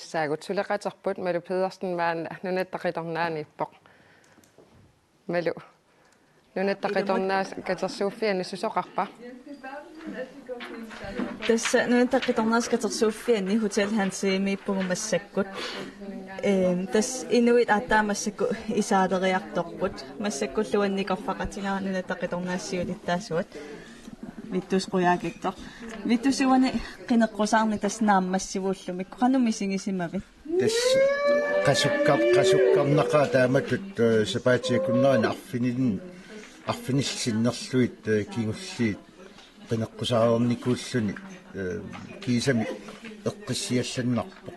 nuassaagut suleqaterput malu Pedersen maan nunattaqitornaanippoq malu nunattaqitornaas katersuuffiani susoqarpa tässä nunattaqitornaas katersuuffiani hotel Hansimi pugumassakkut tässä inuit attaamassakku isaateriartorput massakkulluannikorfaqatigaa nunattaqitornaassiulittaasuat vittusquyaakittor vittusuani qineqqusarni tas naammassivuullumik qanumisingisimavit tas qasukkarnaqa taamatut sapaatiakunnerina arfinissinnerluit kingulliit qineqqusaaornikuulluni kiisami eqqissiallannarpoq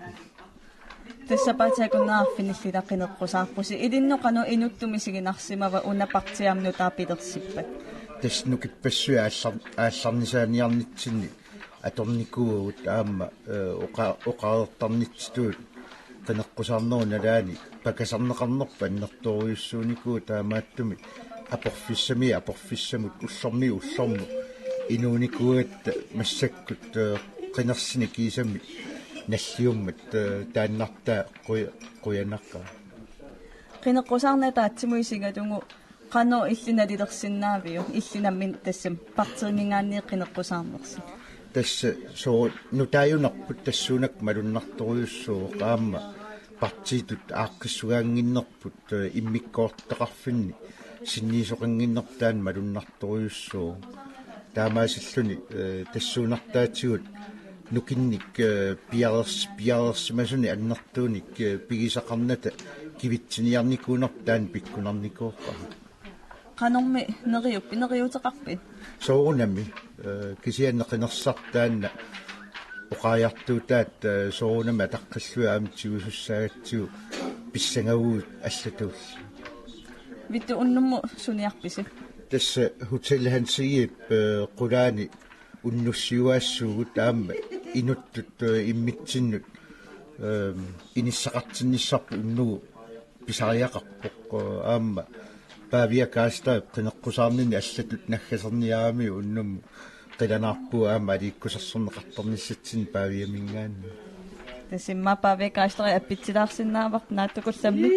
tässä sapaatiakunner arfinillita qineqqusаарpusi ilinnoqanu inuttumisiginarsimava unapartiamnutaa piterssippat tas nukippassuya aallarnisaaniarnitsinni atornikuugut aamma oqaertarnitsituut qineqqusarnerunalaani pakasarneqarnerpa annertoriussuunikuu taamaattumi aporfissamut ullormu inuunikuugat massakkut qinersini kiisami nalliummat taannartaa quyanarqaa qineqqusarnetaatsimuisigatungu qano illinalilersinnaaviu illinammin tassam partirningaanni qineqqusаарnersi tassa soo nutaayunarput tassuunak malunnartoriussuu qaamma partiitut aaqqissugaanginnerput immikkoorteqarfinni sinniisoqanginnertaan malunnartoriussuu taamaasilluni tassuunartaatigut nukinnik pialersimasuni annertuunik pigisaqarnata kivitsiniarnikuunertaan pikkunarnikuuqqa qanormi neriuteqarpit soorunami kisianneqinersartaanna oqaayartuutaat soorunami ataqqillua aamtigusussaagatsiu pissangavut allatuull vittu unnummu suniarpisi tässä hotel Hansiyip qulaani unnussiuaassuugut aamma inuttut immitsinnut inissaqartinnissarpu unnugu pisariaqarpoq aamma paavia kaastaa qineqqusaarnini allatut naggaserniaami unnummu qilanaarpuu aamma aliikkusarsorneqartornissatsin paaviamingaanni tasimma paavia kaastari appitsilaarsinnaavaq naattukullammi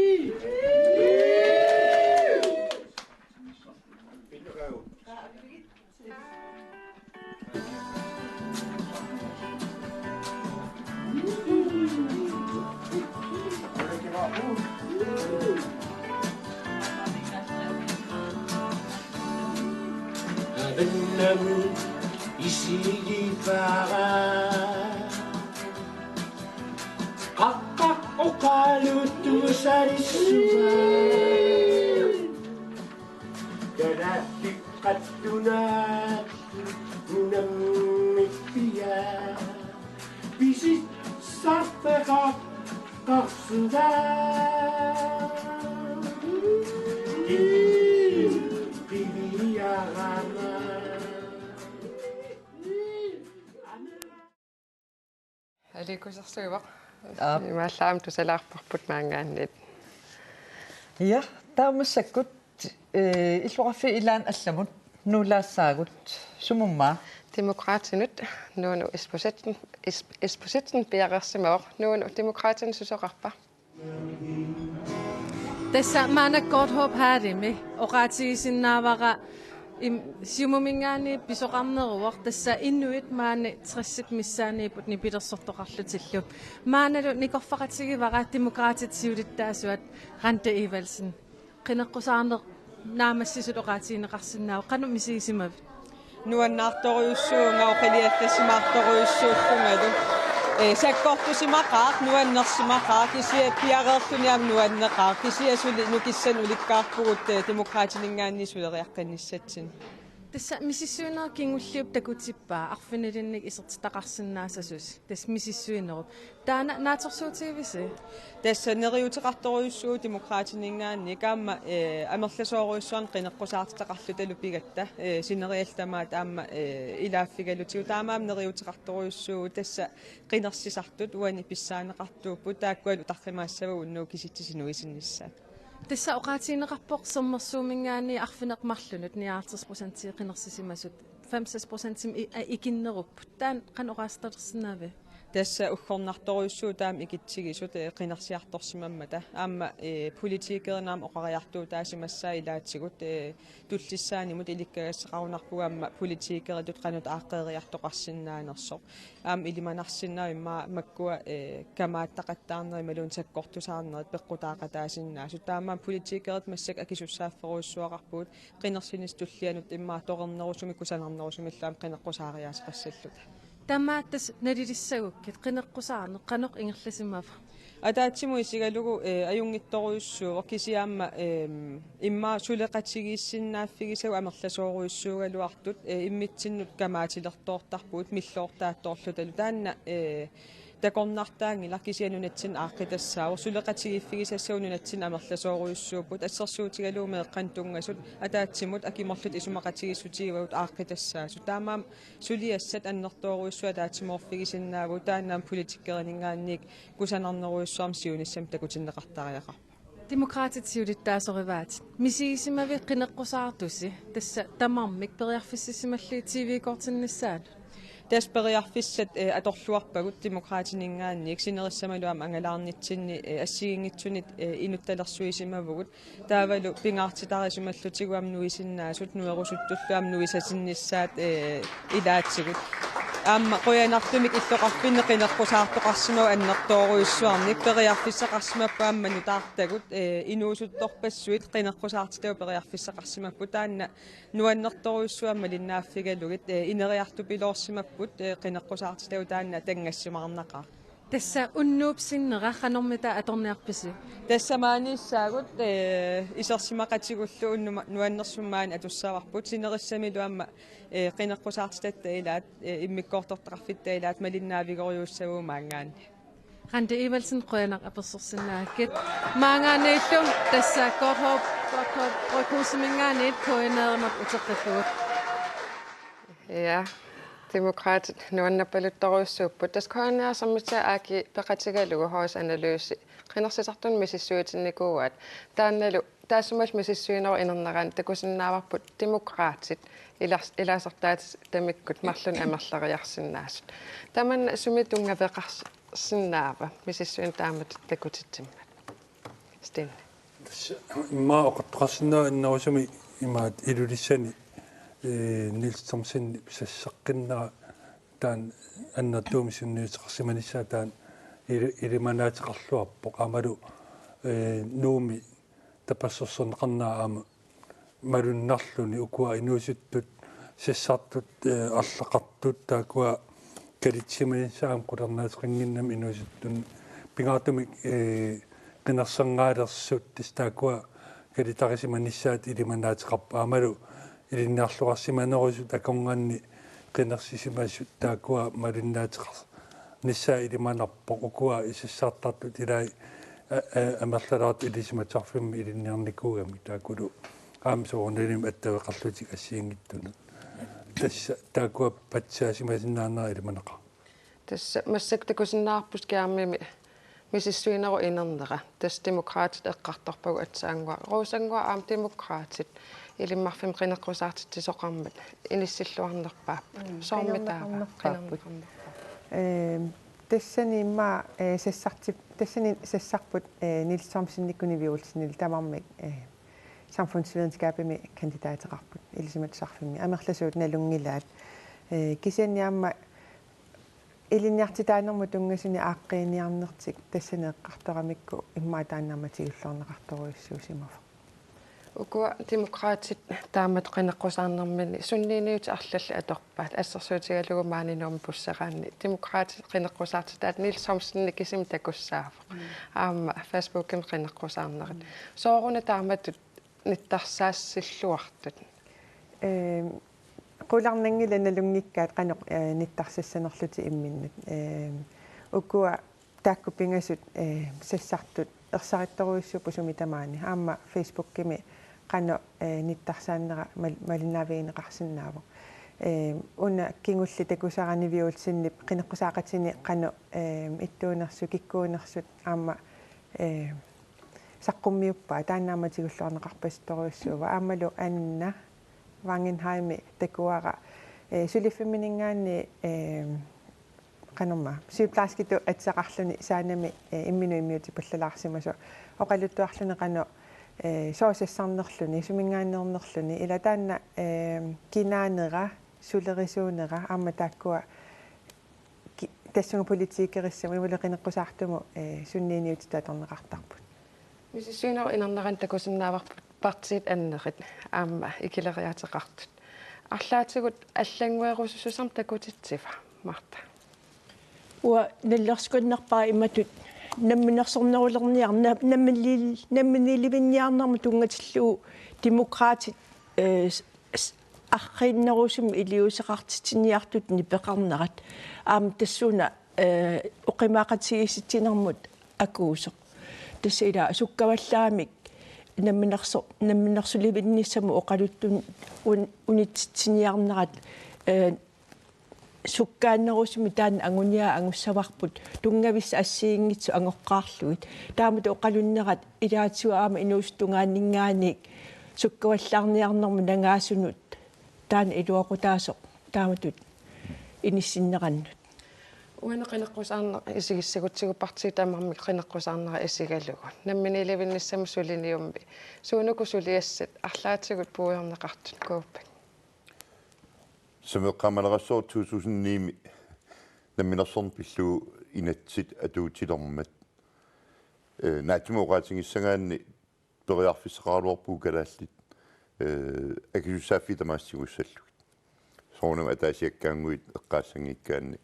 Bennamu isili para Kakak okalutu sarisuva Ganati katunat Munamipia Bisit sarpekak kaksuda аликусерсуивақ имааллаам тусалаарпарпут маангааннит ja таумассаккут иллуqarfi илаан алламут нулаассаагут сумумма demokratinut nuunu ispositten piaqersimawaq nuunu demokratin susoqarpa tässä maana godt håb harimi oqaatigisinnaavaqa siumumingaani pisoqarneruaq tassa innuit maani 30 missaaniiput ni pitersortoqarlutillu maanalu nikorfaqatigivaqa demokratit siulittaasuat Rante Evalsen qineqqusaarneq naamassisut oqaatigineqarsinnaaw qanu misigisimavit nuannaartoriussuunga oqiliattassimaartoriussuullungalu sakkortusimaqaaq nuannersimaqaaq kisia piareertuniam nuanneqaaq kisiasuli nukissan ulikkaarpugut demokraatiningaannisuleriaqqannissatsin tässä misissuineq kingulliup takutippaa arfinilinnik isertitaqarsinnaasasus tas misissuinerup taana naatorsuutigivisi tässä neriuteqartoriussuu demokraatiningaanni kaamma amerlasooruissuan qineqqusaartitaqarlutalu pigatta sineriallamaat aamma ilaaffigalutigu taamaam neriuteqartoriussuu tässä qinersisartut uani pissaaneqartuuppu taakkualu tarrimaassava unnuu kisittisinuisinnissaat tässä oqaatigineqarpoq sermersuumingaanni arfineqmarlunut 90% qinersisimasut 50% ikinnerup taan qan oqaastersinaavi tässä ukhornartoruissuu taam ikitsigissut qinarsiartorsimamata aamma politiikernam oqariartuu taasimassaa ilaatsigut tullissaanimut ilikkagasseqarunarpugamma politiikeritut qanut aaqqeeriartoqarsinnaanersoq aam ilimanarsinnaa imma makkua kamaattaqattaarneri malun sakkortusaarnerit peqqutaaqataasinnaasu taamma politiikerit massak akisussaaferuissuaqarpuut qinersinis tullianut imma toqernerusumi kusanarnerusumillaan qineqqusaariaasqassalluta Tammaattas nalilissagukit qineqqusaarne qanoq ingerlasimava. Ataatsimu isigalugu ajungittoruissuuq kisiaamma imma suleqatigiissinnaaffigisagu amerlasooruissuugaluartut immitsinnut kamaatilertoortarpuut milloortaattoorlutalu taanna takornartaangila kisianunatsin aaqqitassaaru suleqatigiiffigisassaununatsin amerlasooruissuuput assersuutigalugu meeqqantungasut ataatsimut akimorlut isumaqatigissutigivut aaqqitassaasu taamaam suliassat annertooruissua ataatsimorfigisinnaagu taannaam politikkerinningaanniik kusanarneruissuarm siunissam takutinneqartariaqa Demokraatit siulittaasorivaat. Misiisimavi qineqqusaartussi tassa tamarmik periarfississimalli TV-kortinnissaat. Tasperiarfissat atorluarpagut demokraatiningaanniik sinerissamaluam angalaarnitsinni assигингитсунит инутталерсуисимавгут таавалу пингаартитарисималлутигуам нуисиннаасут нуерусуттуллуам нуисасиннissaат илаатсигут аама qoyanartumik иллоqarpinne qinerqusaartoqarsimau аннертооруиссуарник периарфиссақарсимаппаамма нутаартагут инуусутторпассуит qinerqusaartitau периарфиссақарсимаппу таанна нуаннерторуиссуамма линнааффигалугит инериартупилоорсимаппут qinerqusaartitau таанна тангассимарнақаа Tassa unnuupsinnera qanormita atorniarpisi. Tässä maanissagut isersimaqatigullu unnuma nuannersummaan atussaavarput sinerissamiluamma qinerqusaartitatta ilaat immikkoortortaqarfitta ilaat malinnaavigoruussaguumaangaanni Rande Evelsen qoyanaq apersorsinnaakit maangaanneillu tassa korhop rokuusimingaanit qoyaneermat uteqqillugut. Ja, demokraatit nuannapaluttoruissuupput taskoanniarsammitsa aaki peqatigalugu hoisanalyysi qinersisartun misissuutinnikuuat taannalu taassumal misissuineru inernaran takusinnaavarput demokraatit ilaasartaat tamikkut marlun amerlariarsinnaasut taman sumitungaveqarsinnaava misissuin taamat takutitsimmat Sten imma oqartoqarsinnaa innerusumi imaat ilulissani Niels Thomsen sassaqqinnaa taan annertuumisunniuteqarsimanissaa taan ilimanaatiqarluarpoq amalu nuumi tapassorsorneqarnaa aama malunnarluni ukua inuusuttut sissartut allaqartut taakua kalitsimanissaam qulernaatiqinginnam inuusuttun pingaartumik qinersangaalersut taakua kalitarisimanisaat ilimanaatiqarpa amalu ilinnaarluqarsimanerusut akongaanni qinersisimassut taakua malinnaatiqar nissaa ilimanarpoq ukua isissaartartut ilai amerlalaart ilisimatarfimmi ilinniarnikuugami taakulu aamsoornilim attaveqarlutik assiingittunu tassa taakua patsaasimasinnaarnera ilimaneqa tassa massaktakusinnaarpus kiammimi misissuineru inernera tass demokraatit eqqartorpagu atsaangua ruusangua aam demokraatit ilimmarfim qineqqusaartittisoqarmat inissilluarnerpaappa soormitaava qinernerpaappa тассани имма тассани сассарпут Niels Thomsen-никкунивиулсинил тамармик samfundsvidenskabimi kandidaatеқарпут илисиматсарфимми амерласуут налунгилаат кисианниамма илинниартитаанерму тунгасини ааққиниарнертик тассанеэққарторамикку иммаатааннаматигуллорнеқарторуиссуусимава ukua demokraatit taamat qineqqusaarnermini sunniiniut arlalli atorpaat assерsuutigalugu maaninuum pussaqaanni demokraatit qineqqusaartitaat Niels Thomsen kisim takussaava aamma Facebookim qineqqusaarnerit sooruna taamatut nittarsaassilluartut qularnangila nalungnikkaat qanoq nittarsasanerluti imminnut ukua taakkupingasut sassartut ersarittoruissupu sumitamaani aamma Facebookkimi qano nittarsaannera malinaaviineqarsinnaavo una kingulli takusaraniviulsinnip qineqqusaaqatini qano ittuunersu kikkuunersut aamma saqqummiuppaa taannaamatigulluarneqarpasitoruissuuva aammalu anna Wangenheimi takuara suliffiminningaanni qanumma siuplaaskitu atsaqarluni saanami imminu immiuti pallalaarsimasu oqaluttuarluni qanu soosessarnerluni sumingaannernerluni ila taanna kinaanera sulerisuunera aamma taakkua tassunga politiikkerissama imuleqineqqusaartumu sunniiniuti tatorneqartarput мисиссуинаа инернеран такусиннааварпут партиит аннерит аама икилериатеқартут арлаатигут аллангуерусусам такутитсива марта уа наллерскуннерпаа иматут намминерсорнерулерниар намминниливинниарнарму тунгатиллуу демократит арриннерусум илиусеқартитсиниартут нипеқарнерат аама тассуна оқимаақатигисситсинермут акуусеқ тассила суккаваллаамик намминерсуливинниссаму оқалуттун унитсиниарнерат суккааннерусми таан ангуниа ангуссаварпут тунгависса ассиингитсу ангоққаарлугит таамату оқалуннерат илаатсуаама инуустунгааннингааник суккаваллаарниарнерму нангаасунут таан илуақутаасоқ тааматут иниссиннераннут уанеқинеққусаарнер исигиссагутсигуппартии таамармик қинеққусаарнера исигалугу намминилевинниссаму сулиниумми суунуку сулиассат арлаатигут пуйорнеқартут кооппак самеққамалерассоо 2009 намминерсорн пиллуу инатсит атуутилэрмат наатимоqaатингиссагаанни периарфиссақарлуарпуу калааллит акисуссааффи тамаассигуссаллугит соонам атаасиаккаангуит эққаассангиккаанни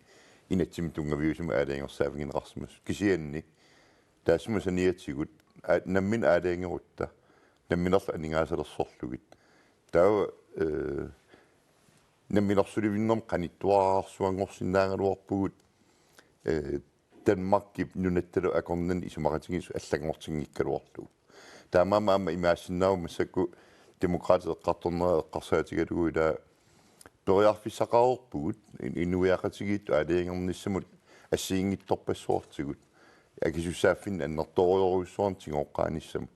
инатсими тунгавиусума аалаангерсаафигинеқарсимас кисианни таасмасаниатсигут наммин аалаангерутта намминерла анингаасалерсорлугит таа намминерсуливиннерм қаниттуаарсуангорсинаагалуарпугут Danmark нунатталу акорнан исумаратигис аллагмортингиккалуарлугу таамаама имаассиннаумассакку демократиеққарторнера эққарсаатигалугу ила периарфиссақарерпугут инуиақатигиитту аалаангерниссамут ассиингитторпассуартигут акисуссааффин аннерториоруссуарн тигооққааниссам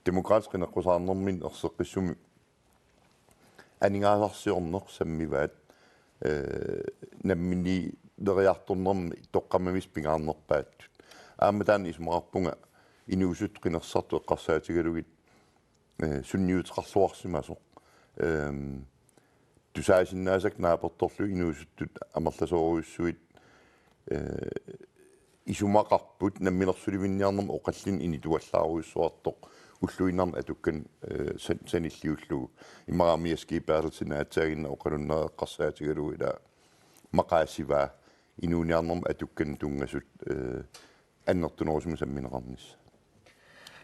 демократиқинеққусаарнэрмин ерсеққиссуми анингаасарсиорнер саммиваат наммини дериарторнерми тоққаммамис пингаарнерпааттут ааматаан исмақарпунга инуусут қинерсарту эққарсаатигалугит сунниутеқарлуарсимасоқ тусаасиннаасак нааперторлу инуусуттут амерласооруйуссуит исумақарпут намминерсуливинниарнерм оқаллин инитуаллааруйуссуартоқ уллуинарн атуккан саниллиуллугу имараамиаскипаарлтина атсаагинна оқалуннера эққарсаатигалугу ила мақаасива инуниарнерм атуккан тунгасут аннертунерусму самминеқарнис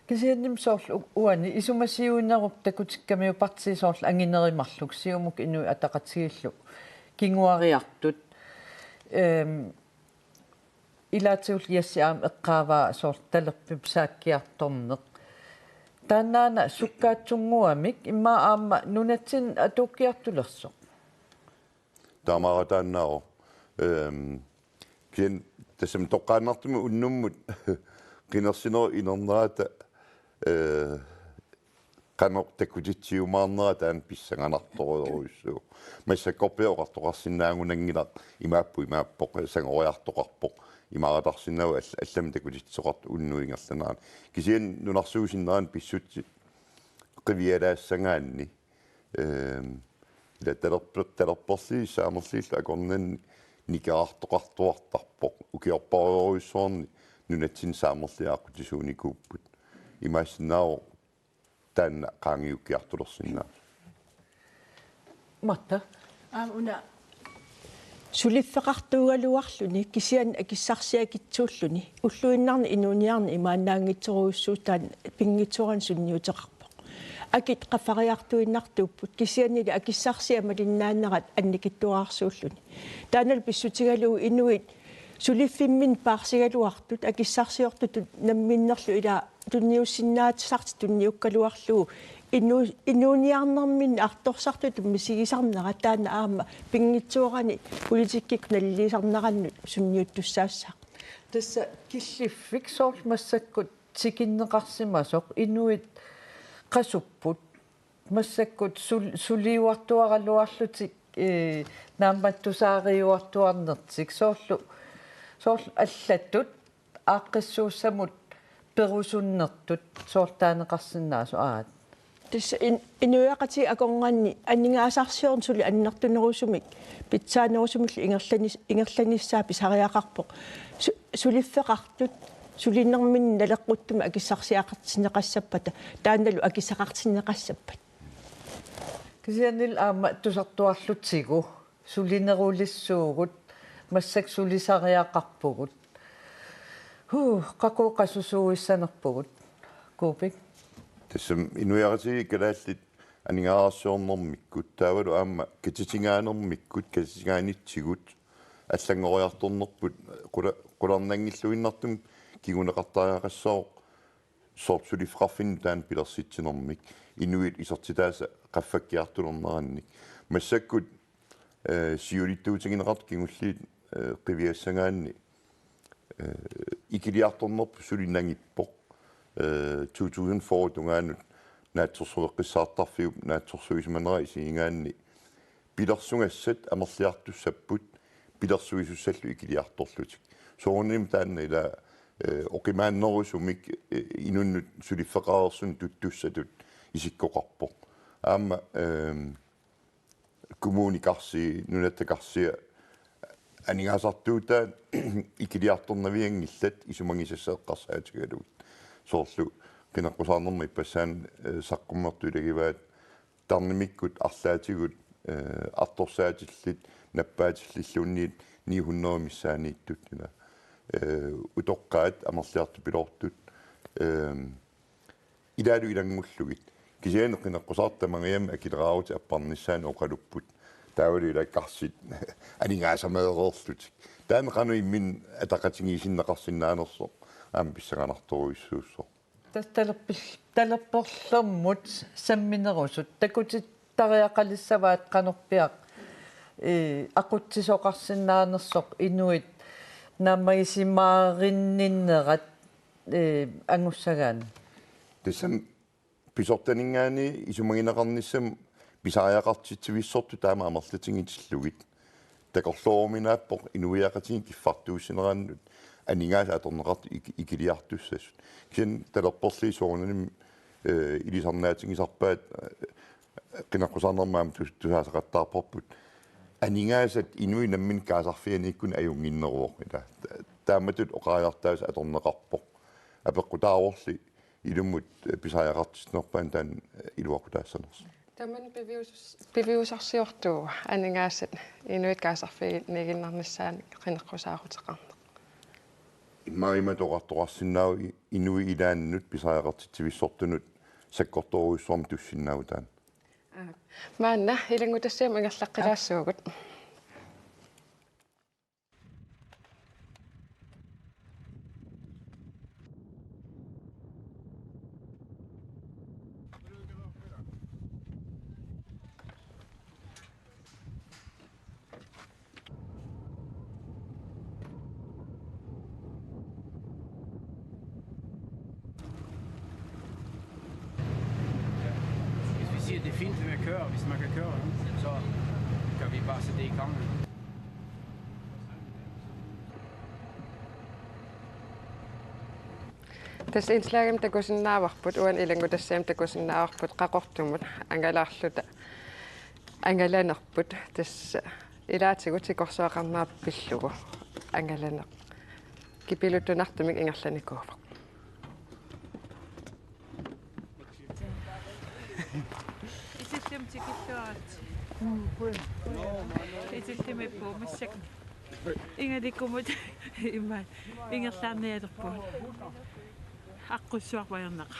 кисианним соорлу уани исумасиуинеруп такутиккамиу партии соорлу ангинеримарлук сиумук ину атақатигиллу кингуариартут илаатиул яссиаам эққааваа соор талерпип сааккиарторнеқ тааннаана суккаатсунгуамик имма аама нунатсин атуккиартулерсоқ таамаратааннааро кен тасам тоққааннартуми уннуммут qinерсинер инернаата qanor takutittiumaarnera taan pissanganartoruussuu массаккорпиоқартоқарсинаагунангила имааппоқ сангориартоқарпоқ имаратарсиннау аллам такутитсоқарт уннуингерланаан кисиан нунарсуусиннеран писсутси qivиалаассангаанни талерперси саамерлиилла акорнан никаартоқартуартарпоқ укиорпаруйуссуарни нунатсин саамерлиаақутисууникууппут имаассиннаау таанна qaangiukkiartulерсиннаа матта уна сулиффеқартуугалуарлуни кисиан акиссарсиакитсууллуни уллуиннарни инуниарни имааннаангитсоруйуссуутаан пингитсоран сунниутеқарпоқ акит қафариартуиннартууппут кисианнили акиссарсиамалиннааннерат анникиттуаарсууллуни таанал писсутигалуу инуит сулиффиммин паарсигалуартут акиссарсиортут намминнерлу ила тунниуссиннаатсарти тунниуккалуарлуу инуниарнэрмин арторсартут мисигисарнера таана аама пингитсуорани политиккик наллисарнераннут сунниуттуссаассаа тасса киллиффик соорл массаккут тикиннеқарсимасоқ инуит қасуппут массаккут сулиуартуаралуарлутик наамматтусаариуартуарнертик соорлу soorl аллаттут ааққиссуусsamut перусуннертут соорлтаанеқарсиннаасу аат тис инуяқати аконгуанни аннингаасарсиорн сули аннартунерусумик питсаанерусумиллу ингерланиссаа писариақарпоқ сулиффеқартут сулиннэрмин налеққуттума акиссарсиақартинеқассаппата таанналу акиссақартинеқассаппат кисианнил аама тусартуарлутсигу сулинерулиссуугут массак сулисариақарпугут qaqoqasussuuissanerpugut kuupik тассам инуяратиги калааллит анингарассуорнэрмиккут таавалу аама кититингааnermиккут кититингаанитсигут аллангориарторнерпут qulарнангиллуиннартум кигунеқартариақассоо сортсулиффарфин таан пилерситсинермик инуит исертитааса qaffakkiartulornerannik массаккут сиулиттуутигинеқарт кигуллиит қивиассагаанни икилиарторнерпу сулиннангиппоқ 2004 тунгаанут наатсорсуеққиссаартарфиуп наатсорсуисманера исиингаанни пилерсунгассат амерлиартуссаппут пилерсуисуссаллу икилиарторлутик соорним таанна ила оқимааннерусумик инуннут сулиффеқарерсун туттуссатут исиккоқарпоқ аама коммуникарси нунаттакарсиа анингаасартуутаа икилиарторнавиангиллат исумангисассеэққарсаатигалугит соорлу кинаққусаарнерми пассаан саққуммертуилагиваат тарнимиккут арлаатигут арторсаатиллит наппаатиллиллуунниит 900 миссаанииттут ила утоққаат амерлиарту пилортут илаалу илангуллугит кисиане кинаққусаартамагиам акилераавути аппарниссаан оқалуппут таавали илаккарсит анингаасамеэреерлутик таан қану иммин атақатингисиннеқарсинаанерсо аам писсаганарторуиссууссо талерперлэрмут самминерусут такутиттариақалиссаваат қанорпиақ ақутсисоқарсинаанерсоқ инуит наммагисимааринниннерат ангуссагаан тассам писортанингаани исумагинеқарниссам писариақартитсивиссорту таама амерлатингитиллугит такорлоорминааппоқ инуиақатин киффартууссинерааннут анингаас аторнеқарт икилиартуссасут кин талерперли соорнаним илисарнаатингисарпаат qinaqqusaarnermaam tusaasaqattaarporput анингаасат инуи наммин каасарфианиккун аюнгиннеруоқ ила тааматут оқариартаас аторнеқарпоқ апеққутааворли илуммут писариақартиснерпаан таан илуақутаассанерс Tämän piviusarsiortuu aningaasit inuit kaasarfiigniginnarnissaan qinneqqusaaruteqarneq. Immaima toqartoqarsinnau inui ilaannut pisaareqartitivissortunut sakkortoruissuarm tussinnaautaan. Maanna ilangutassiam ingerlaqqilaassууgut. Det er fint, at køre, hvis man kan køre, så kan vi bare sætte det i gang. Tässä inslaagim takusinnaavarput uan ilangutassiam takusinnaavarput qaqortumut angalaarluta angalanerput tässä ilaatigut sikorsoaqarnaap pillugu angalaneq kipiluttunartumik ingerlanikuuva. Itillum tikittuarat. Itillumippu massak. Ingalikkumut imma ingerlaarnialerpu. Аққуссуарпаернақ.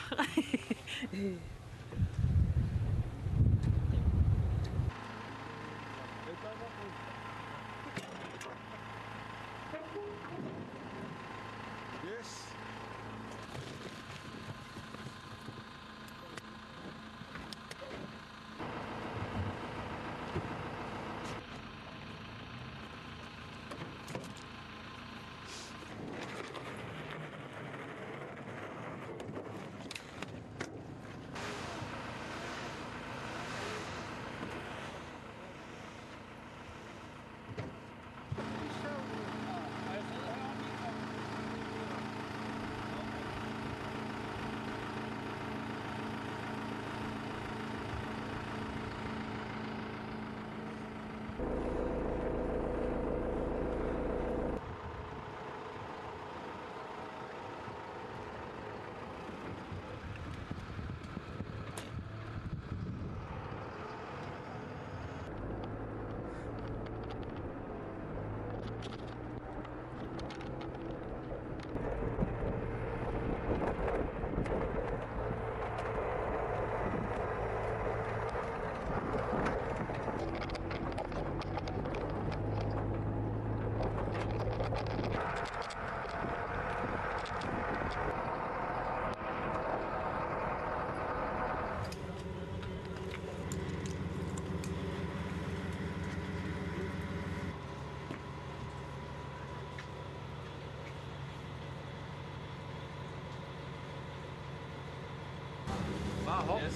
Bare hop. Yes.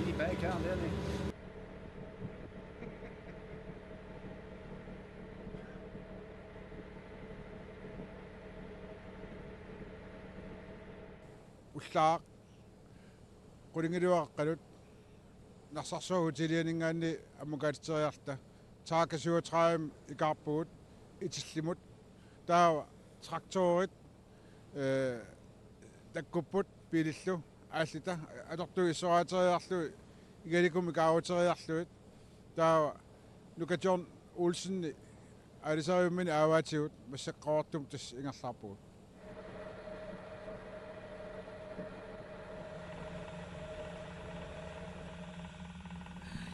Lige bag kæren dernede. Ullaaq qulingiluaqqalut narsarsuugutilianingaanni ammukaaliteriarta taakasuutraam ikaarpugut itillimut taawa traktorit takkupput piilillu ааллита алортуи исораатериарлу игаликуми каавутериарлуит таа нукатёрн улсенни алисариуммини ааваатигут массаққавартум тас ингерлаарпугут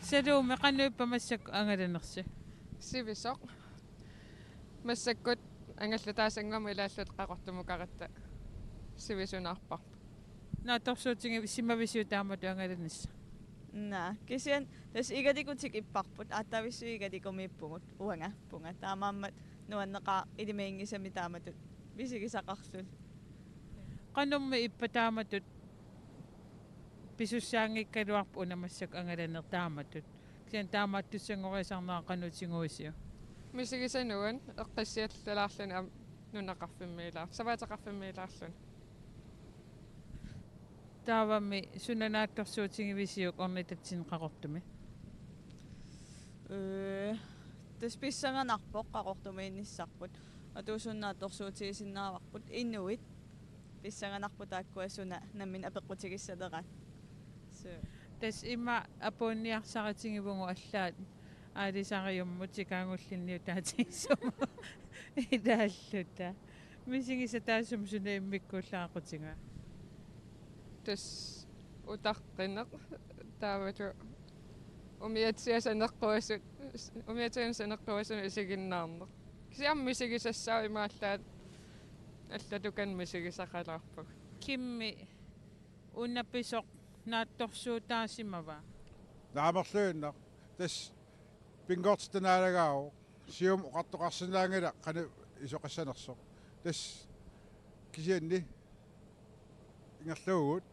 Садуу меқануиппа массак ангаланерси сивисоқ массаккут ангаллатаасангама илааллут қақортумукаратта сивисунаарпар наторсуутинги симависиу таамату ангаланисса на кисиан тас игадикутик иппарпут аттависсу игадикумииппугут уанга пунга таамааммат нуаннеқаа илимеингисами тааматут висигисақарлут qanummi ipпатааматут писуссаангиккалуарпу унамассак ангаланер тааматут кисиан таамааттуссангорисарнаа qanутингуисиу мисигисануан эққиссиаллалаарлуни нунақарфиммилаа саваатеқарфиммилаарлуни таавами сунанаатторсуутингивисиук орнитатсин қақортуми тасписсаганарпоқ қақортумиинниссарпут атуусуннаатторсуутигисиннааварпут иннуит писсаганарпутааккуасуна наммин апеққутигиссалерат тас има апуунниарсаратингивугу аллаат аалисариуммут сикаангуллинниу таатигиссума илааллута мисигиса таасум суна иммиккууллаақутинга тас утаққинеқ таавату умиатсиасанеққуасут умиатсиасанеққуасуна исигиннаарнеқ кисиамми сигисассаа имааллаат аллатукан мисигисақалаарпуг кимми уннапписоқ наатторсуутаасимава наамерлуиннақ тас пингортстанаалагаау сиум оқартоқарсинаангила қана исоқассанерсоқ тас кисианни ингерлуугут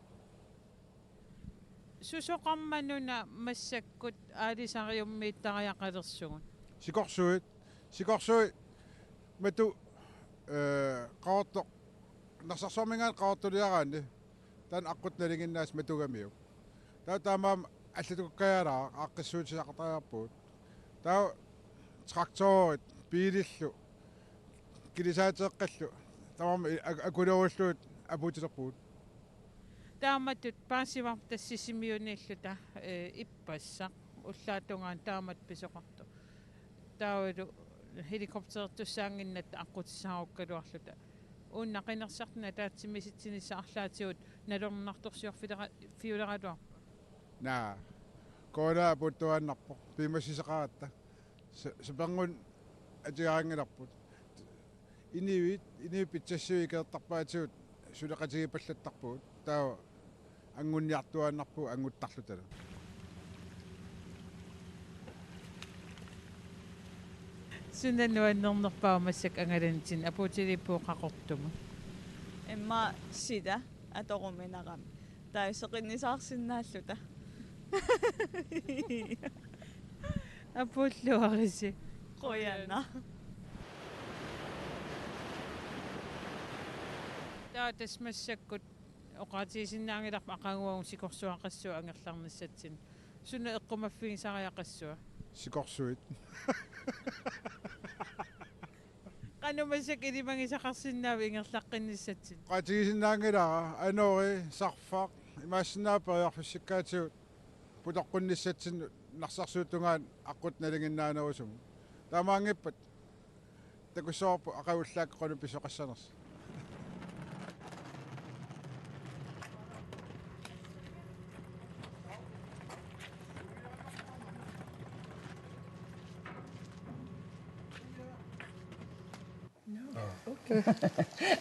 сусоқармануна массаккут аалисариуммииттариақалерсугун сикорсуит мату qaarto narsarsormingaan qaartuliaraanni tan aqutnalingиннаас матугамиу таамаам аллатуккаялаа ааққиссуутисақартариарпуут таа тракторит биилиллу килисаатеэққаллу тамаам акулеруллуут апуутилерпуут тааматут паасивар тассисимиуниллута иппассақ уллаатунгаан таамат писоқарту таавалу helikoptertussaanginnat аққутиссааруккалуарлута ууннақинерсартна таатсимиситсинissаарлаатигут налорнартарсиорфилератуар наа коона путтуаннарпо пимассисақаратта сапангун атиаангиларпут инивит питсассуи кеэртарпаатигут сулеқатигипаллаттарпугут таа ангунниартуаннарпу ангуттарлутала сунануаннернерпаа массак ангалантин апуутилиппууқақортума эмма сида аторуминарам таисеқиннисаарсиннааллута апууллуариси қоянна таатас массаккут оқаатисиннаангиларпа ақангуагун сикорсуақассуа ангерларниссатсин суна эққумаффигисариақассуа сикорсуит qanumасак илимангисақарсиннаава ингерлаққинниссатсин qaatigisinnaangilaa anori sarfaq imaassinaaperiarfissakkaatigut putoqqunniссатсин narsarsuutungaan aqqut nalinginnaanerusum taamaangippat такусоорпу акавуллааққону писоқассанерс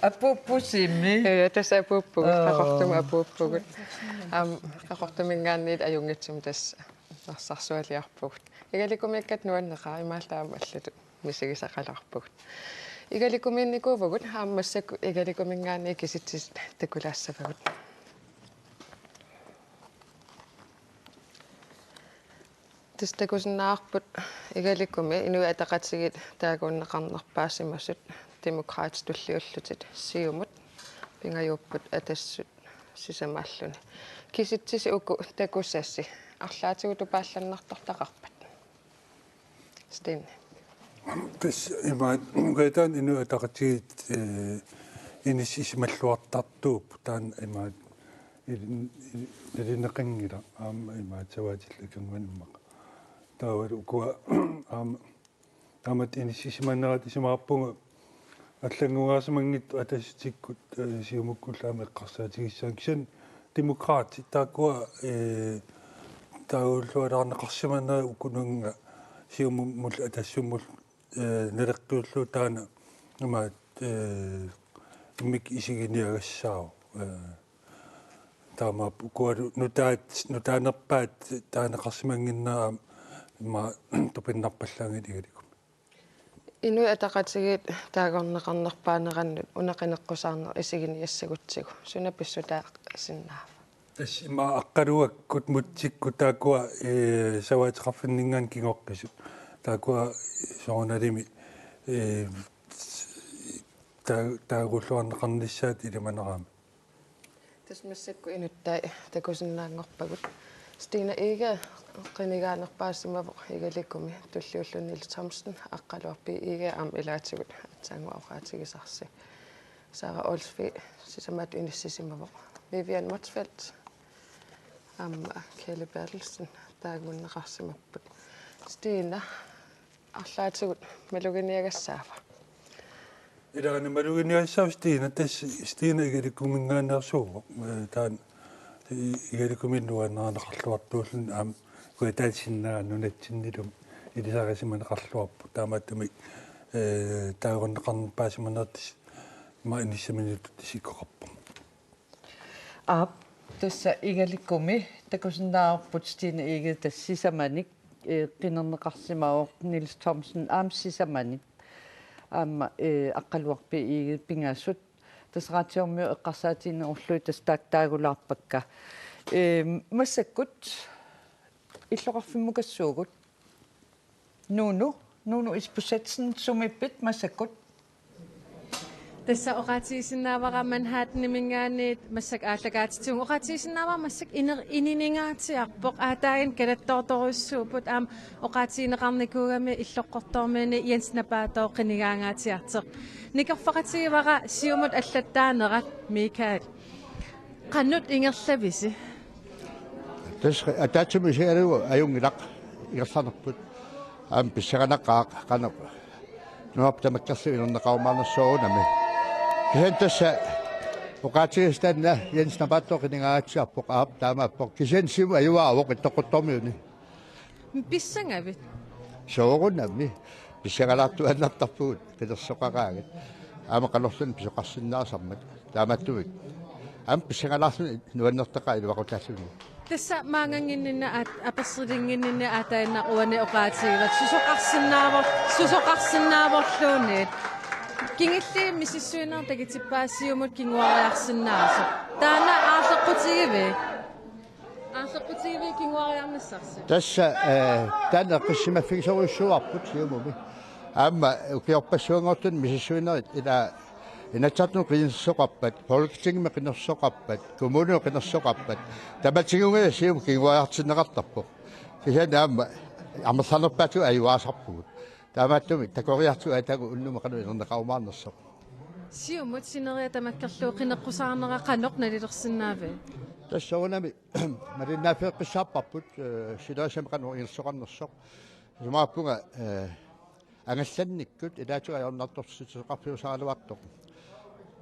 аппуппусимми тасса аппуппугут қақортума аппуппугут қақортумингаанниит аюнгитсум тасса нарсарсуалиарпугут игаликумиккат нуаннеқаа имааллаама аллату мисигисақаларпугут игаликумиинникуувагут ааммассакку игаликумингаанни киситсис такулаассавагут тестакусинаарпут игаликуми инуи атақатсигит таагууннеқарнерпаассимассут демокраат туллиуллутит сиумут пингаюуппут атассут сисамааллуни киситсиси уку такуссасси арлаатигуту паалланнартортақарпат стин тэс имаат гэтан инуи атақатсигит инисисималлуартартууп таан имаат илинеқингила аама имаат саваатиллакангуанмақ таавал укуа аамат инисисиманнерат исимаарпунга аллангугаасамангит атасситиккут сиумуккуллаама эққарсаатигиссаан кисан демокраат таакуа тауллуалаарнеқарсиманнера укунунга сиуммул атассуммул налеққиуллуу таана имаат мик исигиниагассаау таама укуалу нутаанерпаат таанеқарсимангиннера има тупиннарпаллаангилигалику инуи атақатигит таагорнеқарнерпаанераннут унақинеққусаарнер исигиниассагутсигу сунаписсутаа синнаа тас има аққалуаккут мутсикку таакуа саваатеқарфиннингаан кигоққисут таакуа соорналими таагуллуарнеқарниссаат илиманераама тасмассакку инуттай такусиннаангорпагут стина ига qinigaanерпаассимавоқ игаликкуми туллиуллунни Thomsen аққалуарпи ига аам илаатигут атсаангуараатигисарси Sara Olsfi сисамат иниссисимавоқ Vivian Motzfeldt Kelly Bertelsen таагуннеқарсимаппут стина арлаатигут малугиниагассаафа илаана малугиниагассаав стина игаликкумингаанерсууво таан игаликуминнуаннеранеқарлуартууллун аам куатаасиннаа нунатсиннилум илисарисиманеқарлуарпу таамааттумик таагорнеқарнерпаасиманертис ма иниссаминут тисиккоқарпу тасса игаликкуми такусиннаарпут стина иги тассисаманик qinернеқарсимаоқ Nils Thomsen аам сисаманик аама аққалуарпи иги пингаассут тасраатиормиу эққарсаатинеруllui тастаактаагулаарпакка массаккут иллоқарфиммукассуугут нуну испусатсен сумиппит массаккут тасса оqaatiisиннаавара Manhattan-имингаанит массак ааллагаатитсуг оqaatiisиннаавара массак ининингаатиарпоқ аатаагин калатторторуссуупут аам оqaatiинеқарникуугами иллоққортормини Jens Nabaatoo qinigaangaatiarteq никерфақатигивара сиумут аллаттаанерат Микаэл qannut ингерлависи тас атаатсумисиалугу аюнгилақ ингерларнерпут аам писсаганаққаа қанақ нуаптамаккерсуинернеқаумаарнерсуунами кисантасса оqaatigistanna Jens Nabaatoo qinigaatiarpoq аап таамааппоқ кисансиму аюаавоқ иттоққутторmiuni писсангавит сооруннамми писсагалаарту аллартарпугут пилерсоқараагат аама қалорлун писоқарсиннаасармат таамааттуик аам писсагалаарлун нуаннертақаа илуақутаассуни тасса маангангиннина аперсилингиннина атаина уани оqaatigivat сусоқарсиннааворлуунит кингилли миссуинер тагитиппаассиумут кингуариарсиннаасо таана аалеққутигиви кингуариармассарси тасса таана қиссимаффигисоруссуарпут сиумуми аама укиорпассуангортун миссуинерит ила инатсартну qinерсоқарпат политикингме qinерсоқарпат коммунио qinерсоқарпат табатсигунгала сиум кингуаартиннеқартарпоқ кисана аама амерланерпаату аюаасарпугут таамааттуми такориарту атагу уннума кану инернеқаумаарнерсоқ сиумут синериа тамаккерлуу qinеққусаарнера қаноқ налилерсиннааве тассоонами мариннаафеққиссаарпарпут силаасам кану инерсоқарнерсоқ сумааппунга ангалланниккут илаатугаёрнарторсутеқарфиусаалуартоқ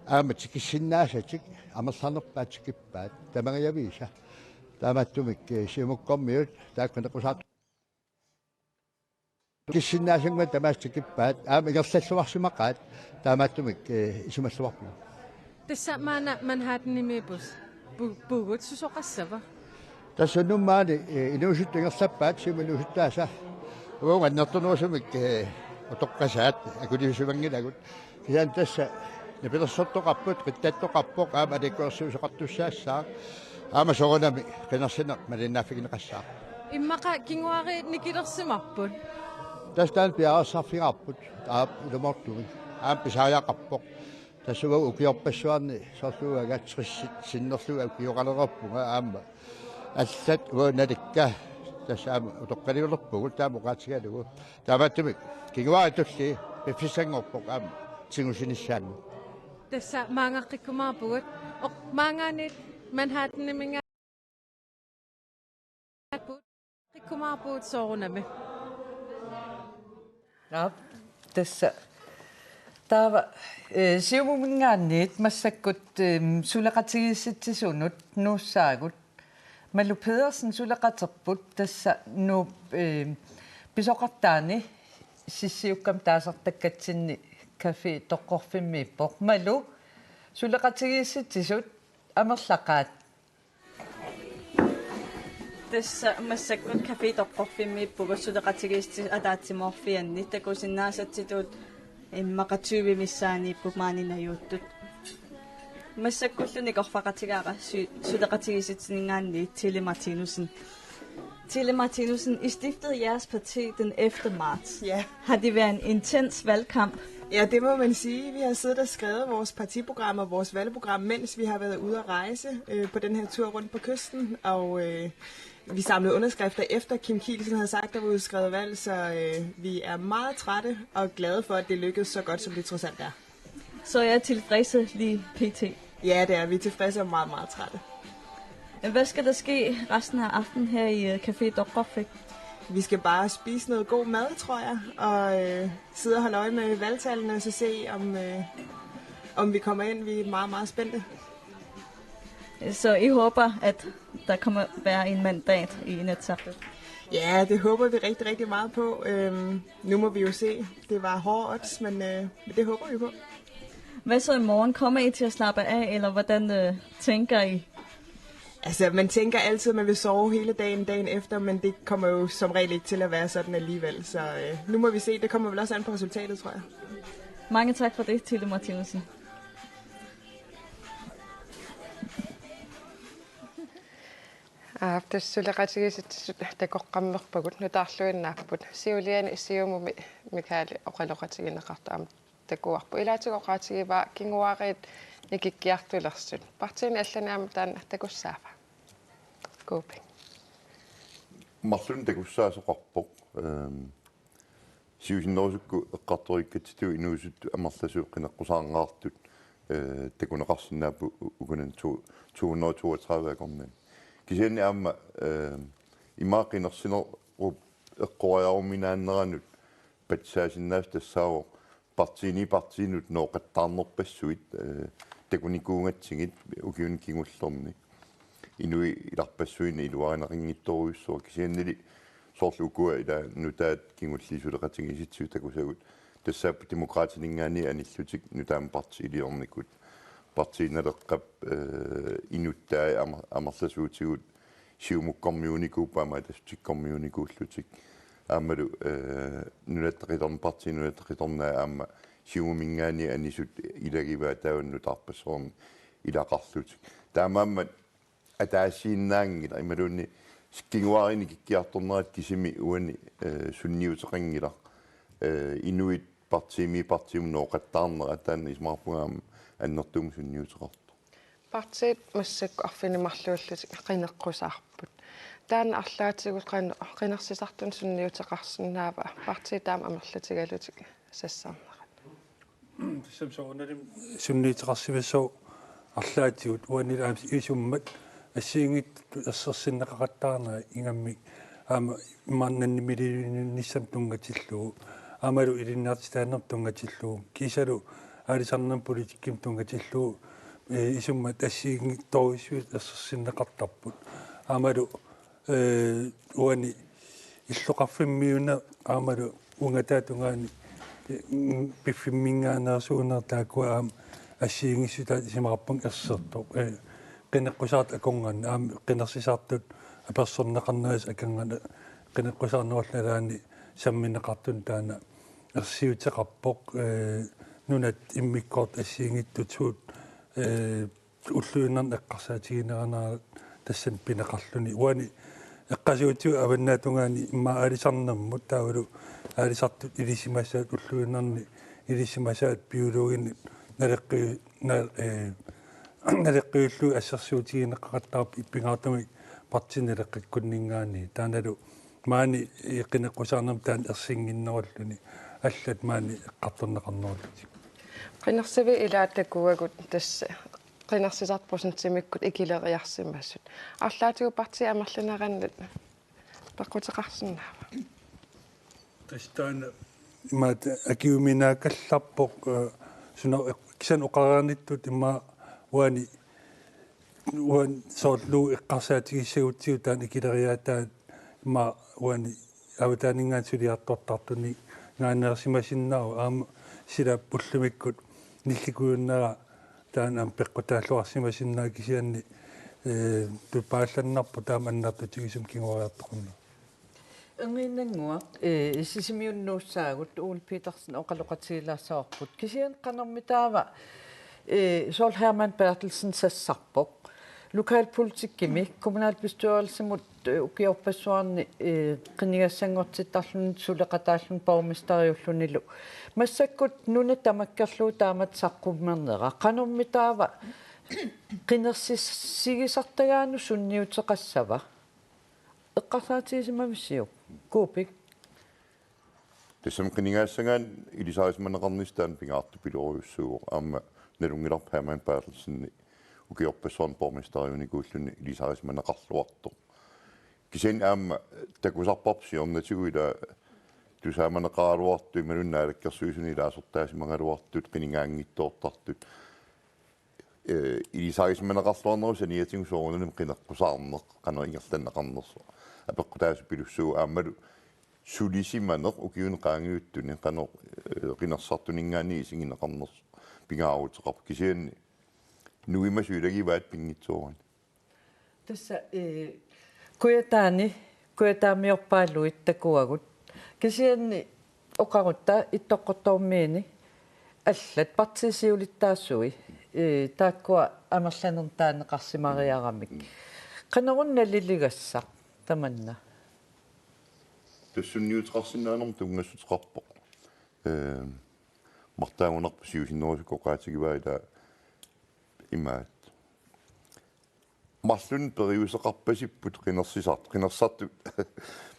аама тикиссиннаасатик амерланерпаатикиппаат тамагиависа тааматтумик сиумуккормиут таакканеқусаат киссиннаасингма тамаастикиппаат аама игерллаллуарсимақаат тааматтумик исумаллуарпу тасса маана манхаттеннимиипус бугут сусоқассава тассануммаани инуусут ингерлаппаат симинуусуттааса уаннертунуусумик отоққасаат акулисувангилагут кисан тасса напилерсортоқарпут қиттаттоқарпоқ аама аликкуерсуусеқартуссаассаа аама сорунами қинерсинеқ малиннааффигинеқассаа иммақа кингуари никилерсимарпут тастаан пиарсарфигарпут аап илумортуги аам писааяқарпоқ тассуга укиорпассуарни сорлуага триссит синнерлуга укиоқалерерпунга аама аллат уаналикка тассаама утоққалиулерпугут таамоқаатигалугу таамааттумик кингуари тулли пиффисангорпоқ аама тингусиниссаангу тасса маангаққиккумаарпугут маангаанит манхаттенниминга қиккумаарпугут соорунами тасса таава сиумумингаанниит массаккут сулеқатигисситсисунут нууссаагут Malou Pedersen sulaqaterput tassa nu pisoqartaani sissiukkam taasartakatsinni kafe toqqorfimmiippoq Malou sulaqatigiissitsisut amerlaqaat tassa massakkut kafe toqqorfimmiippugu sulaqatigiissi ataatsimorfianni takusinnaasatsituut иммақатсууви миссаанииппу маанинаюуттут массаккуллуни корфақатигааqa сулеқатигиситсинингаанни Tille Martinussen, I stiftede jeres parti den 11. marts. Ja. Har det været en intens valgkamp? Ja, det må man sige. Vi har siddet og skrevet vores partiprogram og vores valgprogram, mens vi har været ude at rejse på den her tur rundt på kysten. Og vi samlede underskrifter efter Kim Kielsen havde sagt, at der var udskrevet valg, så vi er meget trætte og glade for, at det lykkedes så godt, som det trods alt er. Så jeg er tilfredse lige pt. Ja, det er vi tilfredse og meget, meget trætte. Hvad skal der ske resten af aftenen her i Café Dokkorfik? Vi skal bare spise noget god mad, tror jeg, og sidde og holde øje med valgtallene og så se, om vi kommer ind. Vi er meget, meget spændte. Så I håber, at der kommer være en mandat i Inatsisartut? Ja, det håber vi rigtig, rigtig meget på. Nu må vi jo se. Det var hårde odds, men det håber vi på. Hvad så i morgen? Kommer I til at slappe af, eller hvordan tænker I? Altså, man tænker altid, at man vil sove hele dagen efter, men det kommer jo som regel ikke til at være sådan alligevel. Så nu må vi se. Det kommer vel også an på resultatet, tror jeg. Mange tak for det, Tille Martinussen. тассулеқатигисит такоққаммерпагут нутаарлуиннааппут сиулиани иссиумуми микаали оқалоқатигинеқартаама такуарпу илаатигоқаатигиваа кингуаариит никиккиартулерсут партиини алланаама таана такуссаафа коопи марлун такуссаасоқарпоқ сиусиннерусукку эққарториккатиту инуусутту амерласуэққинеққусаарнгаартут такунеқарсинаапу укунан 232 акорнан кисианни аама имаақинерсинер эққуаяруминааннеранут патсаасиннаас тассаавоо партиинут ноқаттаарнерпассуит такуникуунгатсигит укиун кигуллерни инуи иларпассуини илуаринеқингитторуйуссуа кисианнили соорлу укуа ила нутаат кигуллисулеқатигиситсуу такусагут тассааппу демократинингаани аниллутик нутаам парти илиорникут партииналеққап инуттаа амерласуутигут сиумуккормиуникуупаама тастиккормиуникууллутик аамалу нулаттеқиторн партиинулаттеқиторнаа аама сиумумингаани анисут илагиваа тааванну таарпассоорни илақарлутик таамааммат атаасииннаангила ималуунни скингуарини киккиарторнерат кисими уани сунниутеқангила инуит партиум ноқаттаарнера таанна исмаарпугаама аннертум сунниутеқарто партиит массакку арфинимарлууллути қинеққусаарпут таана арлаатигут қинерсисартун сунниутеқарсинаава партиитаама амерлатигалутик сассаарнерат сэмсооналим сунниутеқарсивассоо арлаатигут уанилаам исуммат ассиингит ассерсиннеқақаттаарнера ингаммик аама иммаарнанни милиниссам тунгатиллуу амалу илиннаартитааннер тунгатиллуу кисалу аалисарнам политикким тунгатиллуу исумма тассиигни тоисуит ассерсиннеқартарпут амалу уани иллоқарфиммиуна амалу унгатаатунгаани пиффиммингаанерсуунер таакуа ассиигиссутаат исимақарпун ерсертоқ qinneqqusart akungan qinnersisartut apersorneqarnaas akangana qinneqqusarnerulalaani sammineqartun taana ersiuteqarpoq nunat immikkoort assiingittut уллуиннарна эққарсаатигинеранаа тассан пинеқарлуни уани эққасуутиу аваннаатунгаани имма алисарнаммут таавалу алисартут илисимасаат уллуиннарни илисимасаат биологини налеққиуллу ассерсуутигинеққартаарп иппингаартамик партинелеққиккуннингаани тааналу маани иқинеққусаарнам таан ерсингиннеруллуни аллат маани эққарторнеқарнеруллути qinnersivi ilaattakuagut tassa qinnersisartprosenttimmikkut ikileriarsimassut арлаатигу парти амерлинерannat паққутеқарсинаава тастаана имаат акиуминаакалларпоқ суна кисан оқараниттут имма уани соорлу эққарсаатигиссагутсиу таан икилериаатаат имма уани аватаанингаатсулиартортартуни гаанерсимасиннау аама сила пуллумиккут нилликууннера таанам пеққутааллуарсимасиннаа кисианни тупаалланнарпу таама аннартутигисум кингориартоқунна энгиннангуа сисимиуннууссаагут уул питерсен оқалоқатигилаассаорпут кисиан қанермитаава Sol Hermann Bertelsen sassarpoq lokalpolitikkimi kommunalbestyrelsemut ukiorpassuarni qinigassangortittarlun suleqataallun borgmesteriullunilu massakkut nuna tamakkerluu taamat saqqummerneqa qanormitaava qinersissigisartagaanu sunniuteqassava eqqarsaatiisimamissiu kuupik Tessam qinigaassangaan ilisaarismanneqarnistaan pingaartu piloriussuuq aamma nalungilarp Hermann Bertelsen ukiorpassuarn borgmesteriuni kuulluni ilisaarismanneqarluartu kisen aamma takusarparpsiornatiguila tusaamanneqaaluartu imalunnaалаккерсуисуни лаасортаасимангалуартут qinigaangittoortartut ilisaarismanneqarluarneru saniatigu soorunanum qineqqusаарneq qaneringerlanneqarnersu апеққутаасу пилуссуу ааммалу сулисиманеқ укиун qaangiuttuni qano qinersartuningaani isingинеқарнерс пингаарутеқарп кисианни нуимасуилагиваат пингитсуурани тасса куятаамиорпаалуит такуагут кисианни оқарутта иттоққортормиини аллат партисиулиттаассуи тааккуа амерланертаанеқарсимариарамик qanерунналилигасса таманна тассунниутеқарсинаанерм тунгасутеқарпоқ мартаагунарпу сиусиннерусукку qaatigivaila имаат марлун периусеқарпасиппут qinеrsарту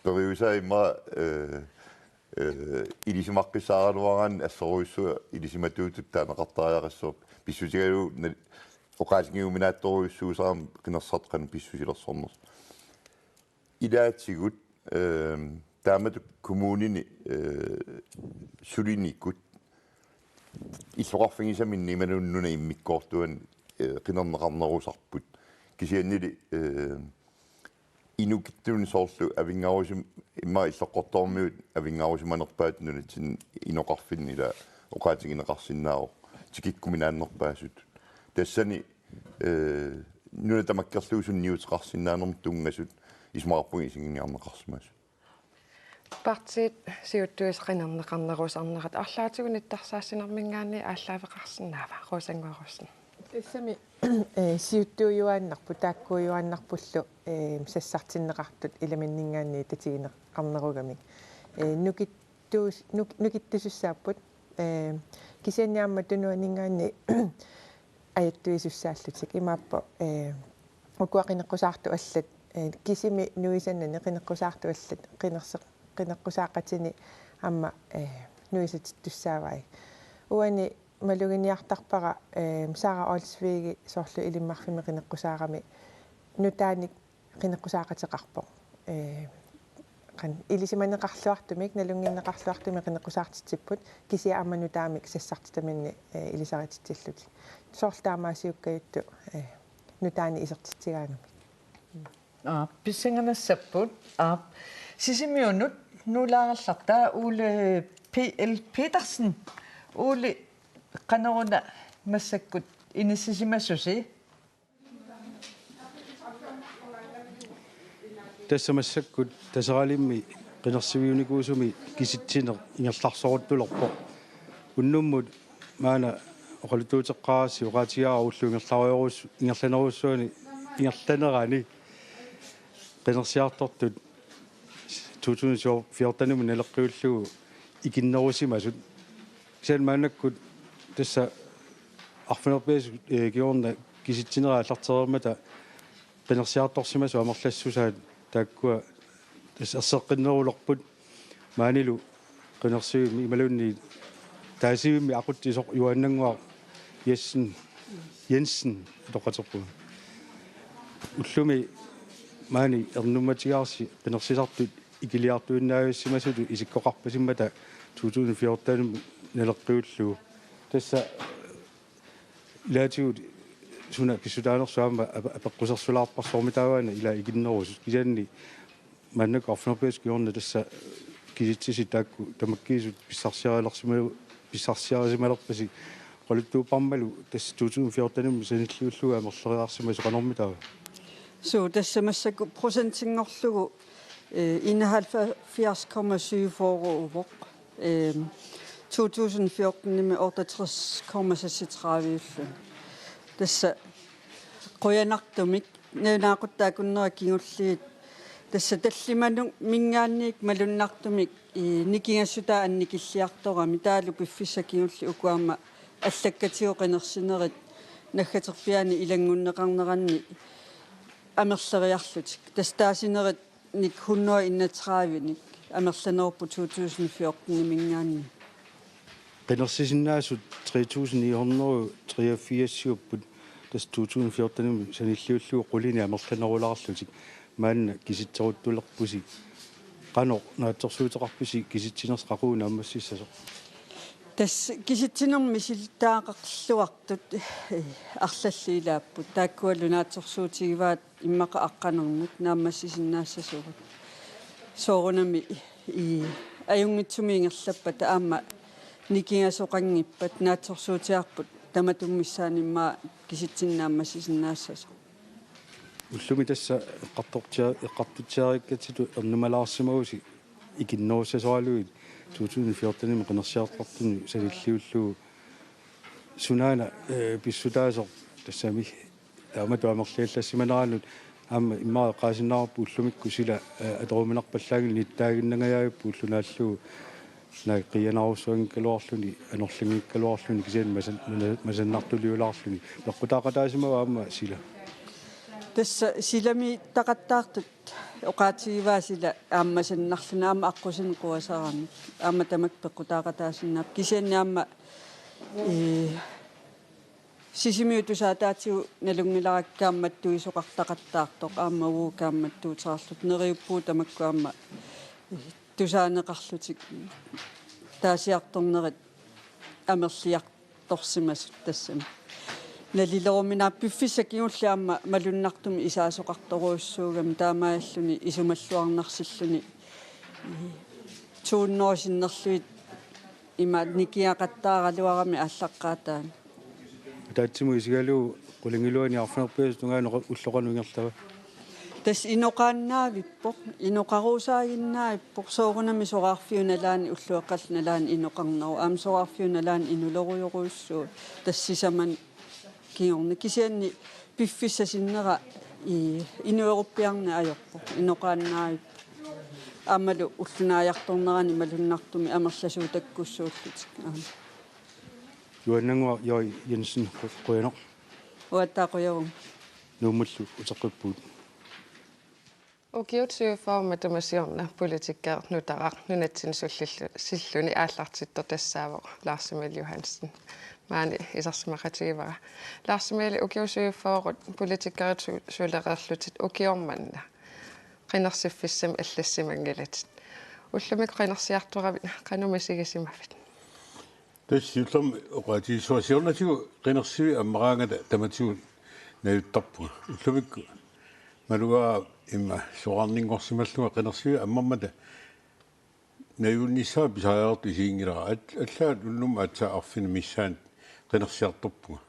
периусаа има илисимаққисааралуаран ассоруиссуа илисиматуутут таанеқартариарассуп писсутигалу оқаатингиуминаатторуиссуусаарам qinеrsартқан писсусилерсорнерс илаатсигут таамат коммунини сулиниккут иллоқарфигисаминни ималуннуна иммиккоортуан qinернеқарнерусарпут кисианнили инукиттун соорлу авингаарусим имма иллоққортормиут авингаарусиманерпаат нунатсин иноқарфиннила оқаатигинеқарсиннаавоо тикиккуминааннерпаасут тассани нуна тамаккерлуусунниутеқарсиннаанерм тунгасут исмаарпуги исигиниарнеқарсимаас партиит сиуттуис qinернеқарнерусарнерат арлаатигун иттарсаассинермингаани ааллаавеқарсинаава руусангуарусна иссами сиуттуйуааннарпу тааккуйуааннарпуллу сассартиннеқартут иламиннингаанни татигинеқарнеругамик нукиттусуссааппут кисианниамма тунуанингаанни аяттуисуссааллутик имааппо укуақинеққусаарту аллат кисими нуисаннани qinеққусаарту аллат qinеққусаақатини амма нуисатиттуссаавай уани малугиниартарпара сара олсвиги соорлу илиммарфими qinеққусаарами нутааник qinеққусаақатеқарпо qan ilisimaneqarluartumik nalunginneqarluartumi qinequsaartitsipпут kisia ammanutaamik sassartitamanni ilisarititilluti soortaamaasiukkajuttu nutaani isertitsigaangami писсанганассаппут сисимиунут нулаараллартаа ууле PL Petersen уули qanерuna массаккут иниссисимассуси тассамассаккут тасералимми qinерсивиуникуусуми киситсинер ингерларсоруттулерпо уннуммут маана оқалутуутеққарасси оqaатигаа уллу ингерланеруссуани ингерланерани qinерсиартортут 2014 налеққиуллугу икиннерусимасут кисаан маанаккут тасса арфинерпиас гиорна киситсинера аллартерермата qinерсиарторсимасу амерлассусаат тааккуа тасса ерсеққиннерулерпут маанилу qinерсиуми ималунни таасивимми ақуттисоқ юаннангуа Jensen тоқатерпу уллуми маани ернумматигарси qinерсисартут икилиартуиннаависсимасуту исиккоқарпасиммата 2014 налеққиуллугу тасса лаатигут суна писсутаанерсуама апеққусерсулаарпарсуормитааваана ила икиннерусут кисаанни маннак арфнерпиас гиорна тасса киситсиси таакку тамаккиисут писсарсиарисималерпаси qoluttupparmalu tass 2014 sanillуулluga amerleriarsimasu qanormitaava so tassamassaku prosentingorlugu 71,7 foruvoq 2014 nimi 68,36 tassa qoyanartumik naunaaquttaakunnera kingulliit tassa tallimanu mingaanniik malunnartumik nikingassutaa annikilliartorami taalu piffissakingulli ukuama аллаккатио qinерсинерит наггатерпиани илангуннеқарнеранни амерлериарлутик тастаасинерит ник 131ник амерланерпу 2014 мингаанни qinерсисиннаасут 3983 тас 2014 саниллиуллугу qulini амерланерулаарлутик маанна киситсеруттулерпуси qano наатсерсуутеқарписи киситсинерс qaqууна аммассиссасо тас киситсинерми силтаақарлуартут арлаллиилааппут тааккуалунаатсорсуутигиваат иммақа аққанернут нааммассисиннаассасугут соорунами и аюнгитсумиингерлаппат аама никингасоқангиппат наатсорсуутиарпут таматуммиссааниммаа киситсиннааммассисиннаассасо уллуми тасса эққартутсиариккатиту ернумалаарсимагуси икиннеруссасуалуит 2014 qinерсиартартуни салиллиуллугу сунаана писсутаасо тассами таамату амерлиаллассиманераанут аама иммаа qaasinnarpu уллумикку сила аторуминарпаллаагил ниттаагиннагаяаппу уллунааллугу нааққиянарусуангкалуарлуни анерлингиккалуарлуни кисиан масаннартулиулаарлуни пеққутаақатаасимава аама сила тасса силами тақаттаартут оqaатигиваасила ааммасаннарлуна аама аққусин қуасаарами аама тамак пеққутаақатаасиннаап кисианнаама сисимиутусаатаатигу налунгилараккаамматтуи соқартақаттаартоқ аама уукаамматтуутаарлут нериуппуу тамакку аама тусаанеқарлутик таасиарторнерит амерлиарторсимасут тассами налилеруминаа пиффисакиуллаама малуннартуми исаасоқарторуussуугами таамааллуни исумаллуарнарсиллуни тууннерусиннерлуит има никиақаттааралуарами аллаққаатаани таатсиму исигалуу qulingilluani arfnerpias tungaanoq ulloqanuingerlava тас иноқааннаавиппоқ иноқарусаагиннаавиппоқ соорунами соқарфиуналаани уллуэққалналаани иноқарнеру аам соқарфиуналаани инулеруйоруussuu тассисаман киорни кисианни пиффиссасиннера и инуеруппиарна аёрпоқ иноқааннаавиппоқ аамалу уллунааярторнерани малуннартуми амерласуутаккуссууллутик аама юаннангуа йой Jensen qoyanoq уаттаақуявум нуумуллу утеққиппуут Ukiutsiuformatumasiorna politikkeer nutaqaq nunatsin silluni aallartittor tassaavoq Lars-Emil Johansen maani isarsimaqatigivara Lars-Emil ukiutsiuforut politikkerit suulereerlutit ukiormanna qinnersiffissam аллассимангилат уллумик qinnersiarturavit qanumisigisimavit тассиуллерми оqaатиисуасиорнатигу qinnersivi аммараангата таматигу наюттарпуга уллумикку малугаа имма соqarninngorsimalluga qinnersivi аммармата наюунниссаа писааярту исиингилара аллаат уллум аатсаа арфина миссаан qinnersiartorpuga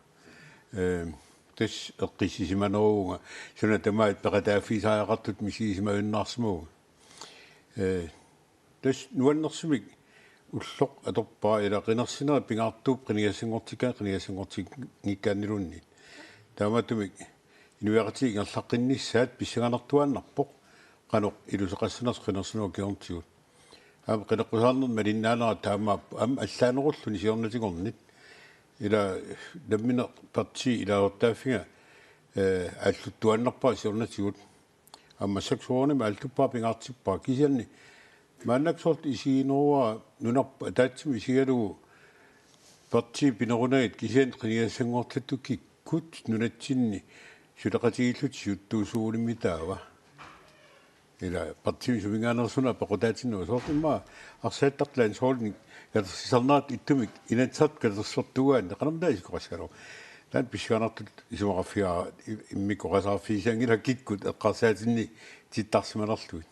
тас эққисисиманеруунга суна тамаат пеқатааффисааяқартут мисигисимаюннаарсимуга тас нуаннерсимик уллоқ аторпаа ила qinnersinera пингаартууп qinigassangortik ngikkaannilunni тааматумик инуяқати ингерлаққинниссаат писсаганартуааннарпоқ қаноқ илусеқассанерс qinnersinua киортигут аама qinеққусаарнер малиннаанера таамааппу аама аллаанеруллуни сиорнатигорнит ила даммина парти илаортааффига аллуттуаннарпаа сиорнатигут аама сексуорними алтуппаа пингаартиппаа кисианни мааннаксорт исигинеруа нунарпа таатсими исигалугу парти пинерунагит кисиан qinigassangortattu киккут нунатсинни сулеқатигиллут сиуттуусуулиммитаава ила партими сувингаанерсуна пақутаатиннуа соортимма арсааттарлаан соолни катсисарнаат иттумик инатсат катсертугаан қанамда исқорасгалу таан писсуанартут исумақарфиаа иммикоқасаарфисангила киккут эққарсаатинни титтарсималерлуит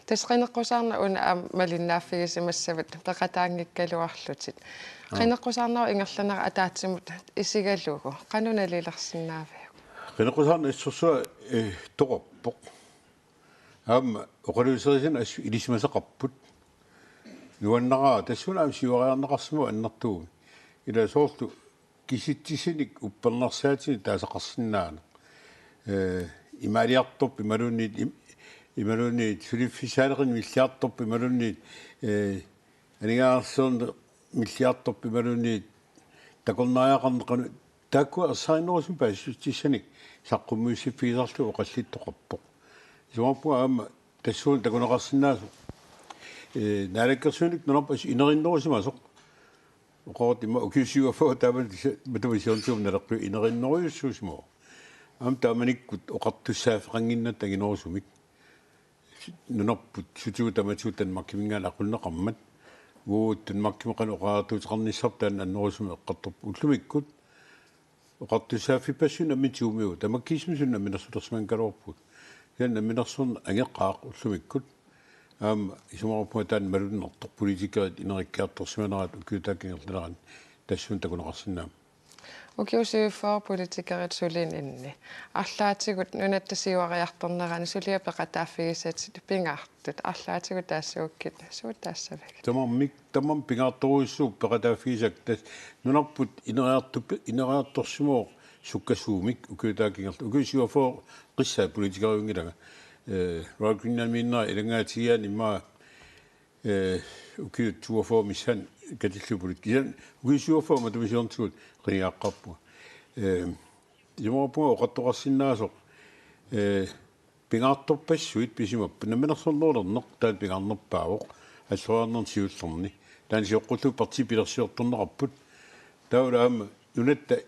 тасqinеққусаарна уна малиннааффигисимассават пеқатаангиккалуарлутит qinеққусаарнаа ингерланера атаатсимут исигаллугу qanunalilерсиннаавиу qinеққусаарна иссорсуа тоқорпоқ аама оқалуисерисин ассу илисимасеқарпут нуаннараа тассунаам сиуариарнеқарсиму аннартугу ила соорту киситтисиник уппернерсаатини таасақарсинаана имариарторп ималунниит ималунниит филиффисаалерин миллиарторп ималунниит анигаарсуун миллиарторп ималунниит такорнааяақарнеқану тааккуа ассааринерусум паассутиссаник саққуммуиссиффигисарлу оқаллиттоқарпоқ сумаппуга аама тассуун такунеқарсинаасу наалаккерсууник нунарпас инериннерусимасоқ оқорт има укиусиуафаа тааман матависионтуум налеққу инериннеруйуссуусимо аам тааманиккут оқартуссаафеқангиннат тагинерусумик нунарпут сутуу таматуутан маккимингаала ақулнеқармат уут маккимеқану оқаартуутеқарниссар таан аннерусуми эққарторп уллумиккут оқартуссааффипассуна митиумиу тамаккисмисунна минерсулерсмангалуарпут яна минерсун ангеққаақ уллумиккут аама исумарпуа таан малуннэртор политикерит инериккаартэрсиманерат укиутааккингерлеран тассун такунеқарсинаам укиусиуффаа политикерит сулин инни арлаатигут нунаттасиуариарторнерани сулиа пеқатааффигисаат пингаартут арлаатигут таассууккит суутаассавак тамам пингаарторуиссуу пеқатааффигисак тас нунарпут инериарторсимоо суккасуумик укиутааккингерлер укиусиуафоо қиссаа политикериунгилага рагиннаминна иленгаатиан имма укиут туафоо миссан катиллупулит кисан укисуафоо матумисиорнтигут qiniaqqarpu юмапуа оқаттоқарсинаасоқ пингаартторпассуит писимаппу наминерсорнуулернеқ таан пингарнерпаавоқ аллуарнер сиуллерни таан сиоққуллу парти пилерсиортторнеқарпут таулаама нунатта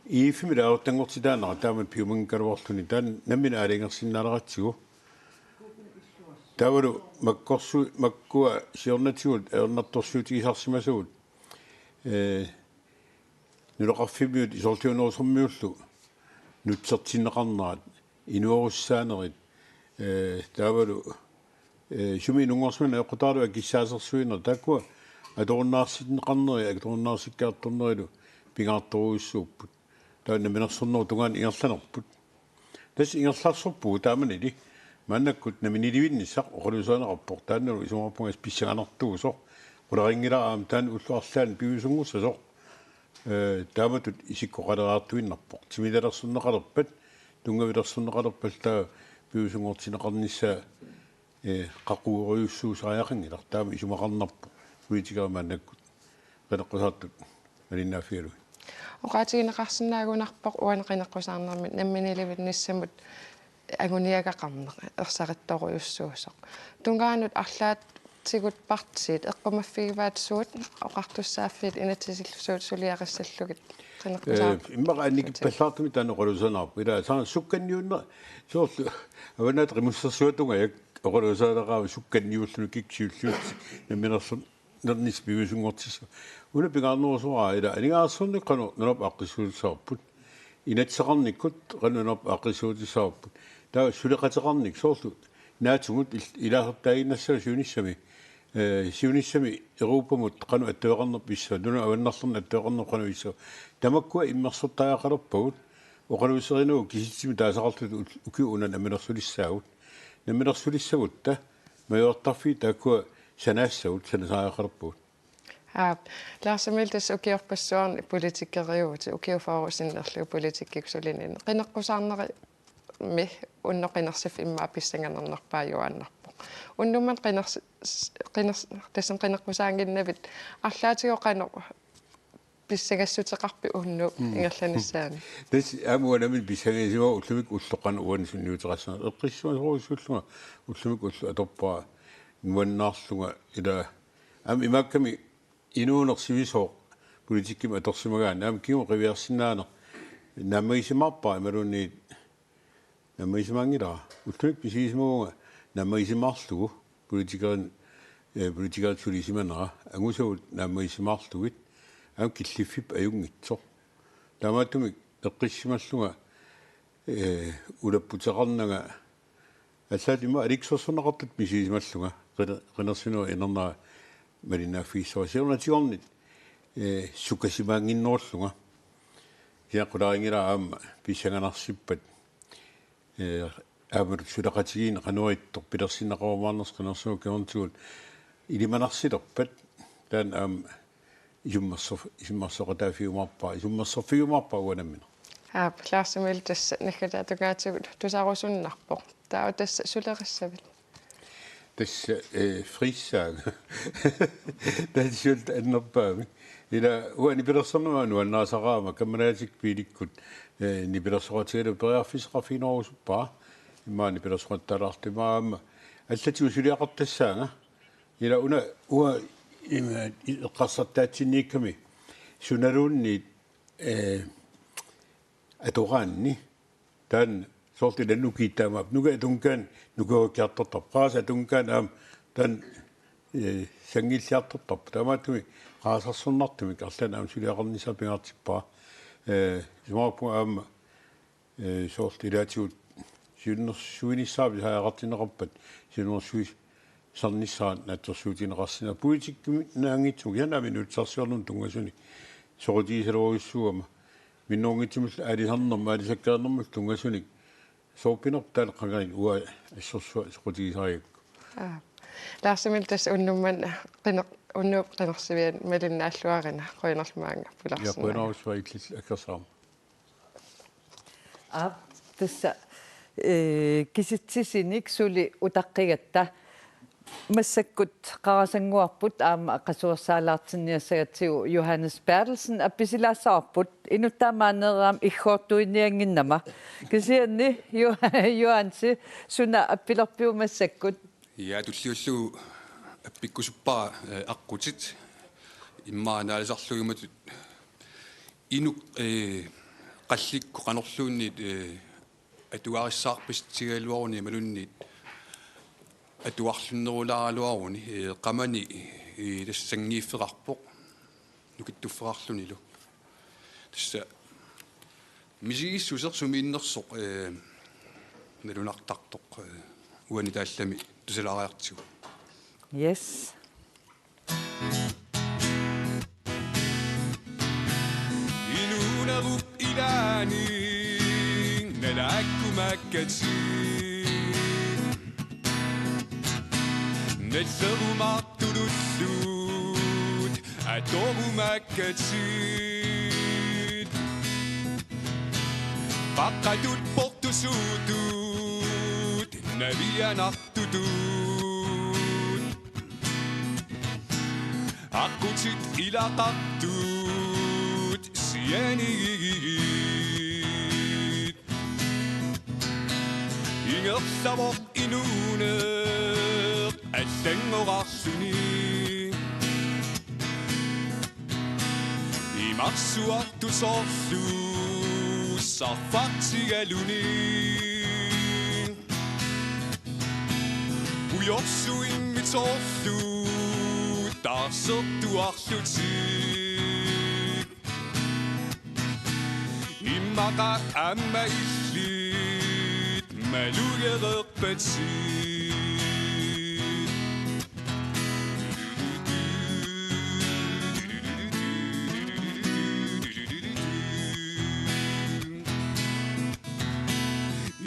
иифимилааваттангортитаанера таама пиумангкалуарлуни таан наммина алингерсиннаалератсигу таавалу маккуа сиорнатигут ернарторсуутигисарсимасуут нулоқарфимиут исортиунерусэрмиуллу нутсертиннеқарнаат инуоруссаанерит таавалу суми нунгорсмана эққутаалуа киссаасерсуинер тааккуа аторуннаарситнеқарнери аторуннаарсиккаартторнерилу пингаартторуиссууппут таана минерсэрнеру тунгаан ингерланерпут тас ингерларсорпуу тааманили маннаккут наминиливинниссақ оқалусаанеқарпор таанналу исумарпугас писсаганартуусоқ улерингилараам таан уллуарлаан пивисунгуссасоқ тааматут исиккоқалераартуиннарпоқ тимилалерсуннеқалерпат тунгавилерсуннеқалерпал таа пивисунгортинеқарнissaа қақуериуссуусааяқангилар таама исумақарнарпо политикермааннаккут qinеққусаартут малиннаафигалуи оқаатигинеқарсинаагунарпоқ уанеқинеққусаарнермит намминиливинниссамут агуниагақарнеқ ерсаритторуйуссуусоқ тунгаанут арлаат тигут партиит эққумаффигиваат суут оқартуссааффиит инатисиллусуут сулиақиссаллугит иммара анник паллаартуми таанеқолусанаарпу ила саа сукканниунна соорлу аванаат римуссерсуатунга як оқолусаалераава сукканниуллуну киксиуллуут наминерсун нернис пивисунгортисса уна пингаарнерусуара ила анигаарсуунник қану нунап аққиссуутисаарпут инатсеқарниккут қанунап аққиссуутисаарпут таа сулеқатеқарник соорлу наатугут илаасертаагиннассаа сюниссами сиунissami Euroopamut qanu attuaqarner pissa duna avannarlern attuaqarner qanu issa tamakkua immersertaaqalerpugut oqaluiserinuu kisitsimi taasaqartut uki unan aminersulissaagut naminersulissagutta majortarfi taakua sanaassagут sanaasaaqalerpugut Laasamiltas ukiorpassuarni politikeriuut ukiufaarusinnerlu politikkiksulinin qinneqqusaarneri mi unnoqinersif imma pissanganernerpaa juannarpo unnumman qinneqqusaanginnavit арлаатиго qano pissangassutеқарпи унну ингерланissaani тас амуанамин писсагисуа уллумик уллоққана уанисунниутеқассана эққиссуа уллумик уллу аторпаа нуаннаарлунга ила ам имакками инуунерсивисоо политикким аторсимагаан ам киу ривиарсинаана наммаисимарпаа ималунни наммаисимаангила уллумик писигисмуунга наммаисимаарлугу политикерин сулисиманера агусавут наммаисимаарлугит ам киллиффип аюнгитсо тамаатумик эққиссималлунга улаппутеқарнага ассаатима аликсорсунеқартут писигисмаллунга қинерсинуа инернаа малинаффиссуасиорнатигорнит сукасимаангинноорлунга яқулаарингила аама писсаганарсиппат аамер сулақатигиин қануариттор пилерсиннақарумаарнерс қинерсуа кеорнтуут илиманарсилерпат таан аама исуммарсоқатаафиумарпаа исуммарсорфиумарпаа уанаммина Laasamil tassa nikkalаатугаатигут тусарусуннарпо таа тасса сулериссавит тасса фриссаага тассулт аннерпаами ила уани пилерсэрнумаану аннаасараама камманаатик пиликкут нипилерсоратигалу периарфисеқарфинерусуппаа имаани пилерсораталаартимаама аллатигу сулиақартассаага ила уа има эққарсартаатсинниикками суналуунни атораанни таан сорти ланнукииттаамаап нуга атункаан нугуаккиартортар атункаан аам таан сангиллиартортар таамаатуми qaasarsunnartumik arlan aam suliaqarnissapigaartippaa sumaarpu aam soortilaatigut siunnersuinissaapi haaqartineqarpat siunnersui sarnissaat naatsersuutineqarsina politikkimi naangitsug yanami nutsarsiornun tungasuni sorutiisaluorissuama minnuungitsimul aalisarnerma aalisakkaernermul tungasunik soorpinertaal qagarin ua assersua sorutiisariakku Laasamil tas unnumman unnuup qinersivian malinnaаллуарина qoinerlumaanga pularsinna ja qoinerusvaitlis akkersaam тасса киситсисиник сули утаққигаtta массаккут қарасангуарпут аама аққасуерсаалаартинниассагатсигу Johannes Bertelsen апписилаассаарпут инуттаамаанераам иггоортуинниангиннама кисианни Johansi суна аппилерпиу массаккут Ja tulliullu appikkusuppaa аққутит иммаанаалисарлугиматут ину қалликку qanorluunniit атуарissаарпистигалуарни малунниит атуарлуннерулааралуаруни qamani тассангииффеқарпоқ нукиттуффеқарлунилу тасса мисигиссусер сумииннерсоқ налунартартоқ уани тааллами тусалаариартигу Yes Inunarup ilani nalakkumakkati Netserumartulullut atorumakkati Paqqatut portusutut navianartutut Аққутит илақартут сианигит ингерсавор инуунеқ аллангорарсуни maksua tusorlu sarfaqsigaluni Ujorsuin mitsorlu tarsertuarluti Immaqa amma illit malugereqpati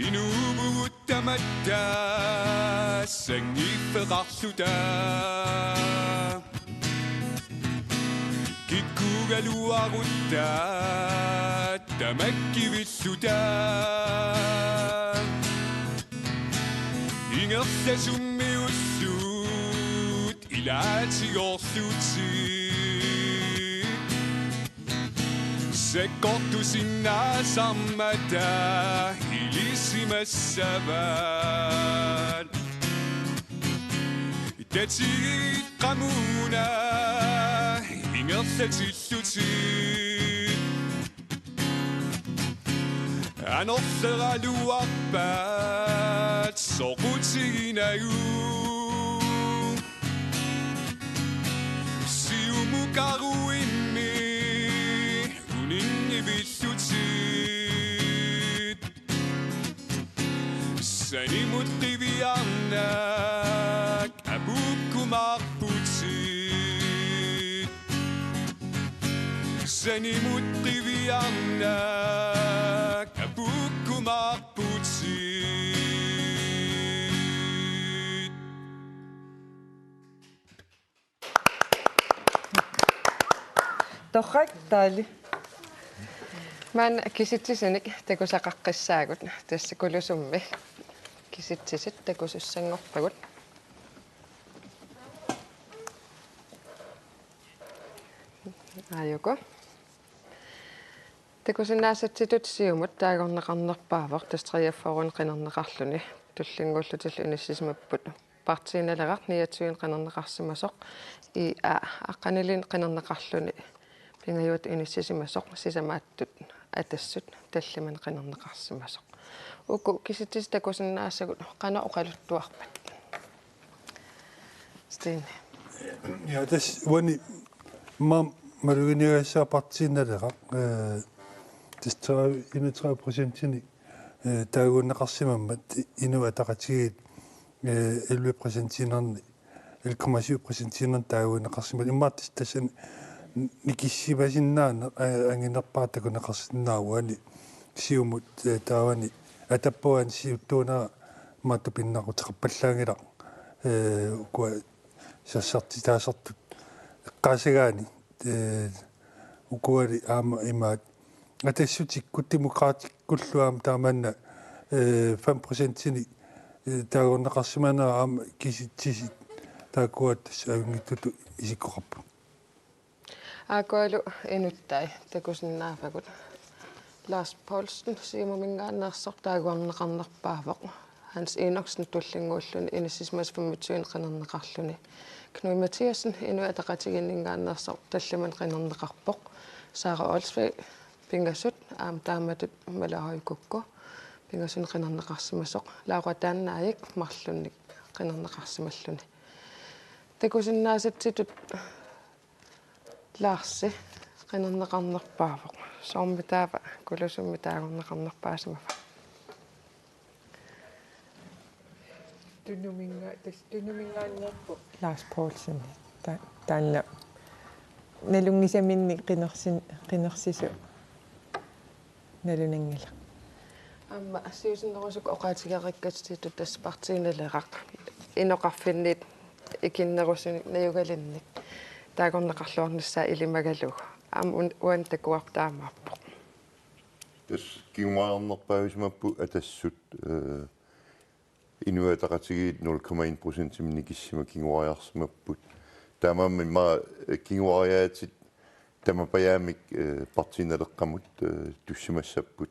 Inubuuttamatta sangifeqarluta Kikkugaluarutta tamakkivilluta Ingerlasummiullut ilaatigorluti Sekkortusinnaasarmata ilisimassavat Tatigit qamuna ingerlatilluti Anorleraluarpat soqutiinayu Siumukaruimmi uninnivillutit Sanimuttiviarnak apukkumarputit Sanimuttiviarnak apukkumarputit Torrak taali. Man kisitsisenik tekusaqaqqissaagut tässä kulusummi. Kisitsisit tekusussangorpagut. Ajoko. Tekusinnaasatitut siumut taagorneqarnerpaavaq tastriafforun qinerneqarluni tullingullutillu inissimapput partiinalerat niatuin qinerneqarsimasoq I aqqanilin qinerneqarluni pingajuut inissisimasoq sisamaattut atassut talliman qinerneqarsimasoq uku kisitsis takusinnaasagut qana uqaluttuarpat Stine Ja das wani maluginigasaa partiinaleqa das 31% taagunneqarsimammat inu ataqatigit 11% 11,7% taagunneqarsimat immaattis tasan nikissimasinnaana anginerpaatakuneqarsinnaaguani siumut taawani atappuan siuttuuna maattupinnaqutеқарпаллаангила ukua sassartitaasertut qaasagaani ukuari aama imaat атассутиккут демократиккуллуаама таамаанна 5%-ни таагорнеқарсиманаа аама киситсисит таакуат саагиттуту исиккоқарпу Aakoilu enuttai takusinnaafagut Lars Poulsen siimumingaaneersoq taaguarneqarnerpaavaq Hans Enoksen tullinguulluni inissismas 25 qinerneqarluni Knui Mathiasen inu ataqatiginningaanneersoq talliman qinerneqarpoq Sara Olsvig pingasut taamatut malahoikukku pingasun qinerneqarsimasoq Laura Tannaajik marlunnik qinerneqarsimalluni takusinnaasatsitut Larsi qinerneqarnerpaavaq soormitaava kulusummi taaguarneqarnerpaasimafa Tunumingaannerpu Lars Poulsen taanna nalungisaminni qinersisu nalunangila Amma siusinnerusuk oqaatigeqikkatsitut tass partiinaleqaq inoqarfinnit ikinnerusuni najugalinnik taakorneqarluarnissaa ilimagalugu uan takuartaamaappoq tas kiumaarnerpaavismappu atassut inuataqatigit 0,1% minikissima kinguariarsimapput taamaammi ma kinguariaatit tamapajaamik partiinaleqqamut tussimassapput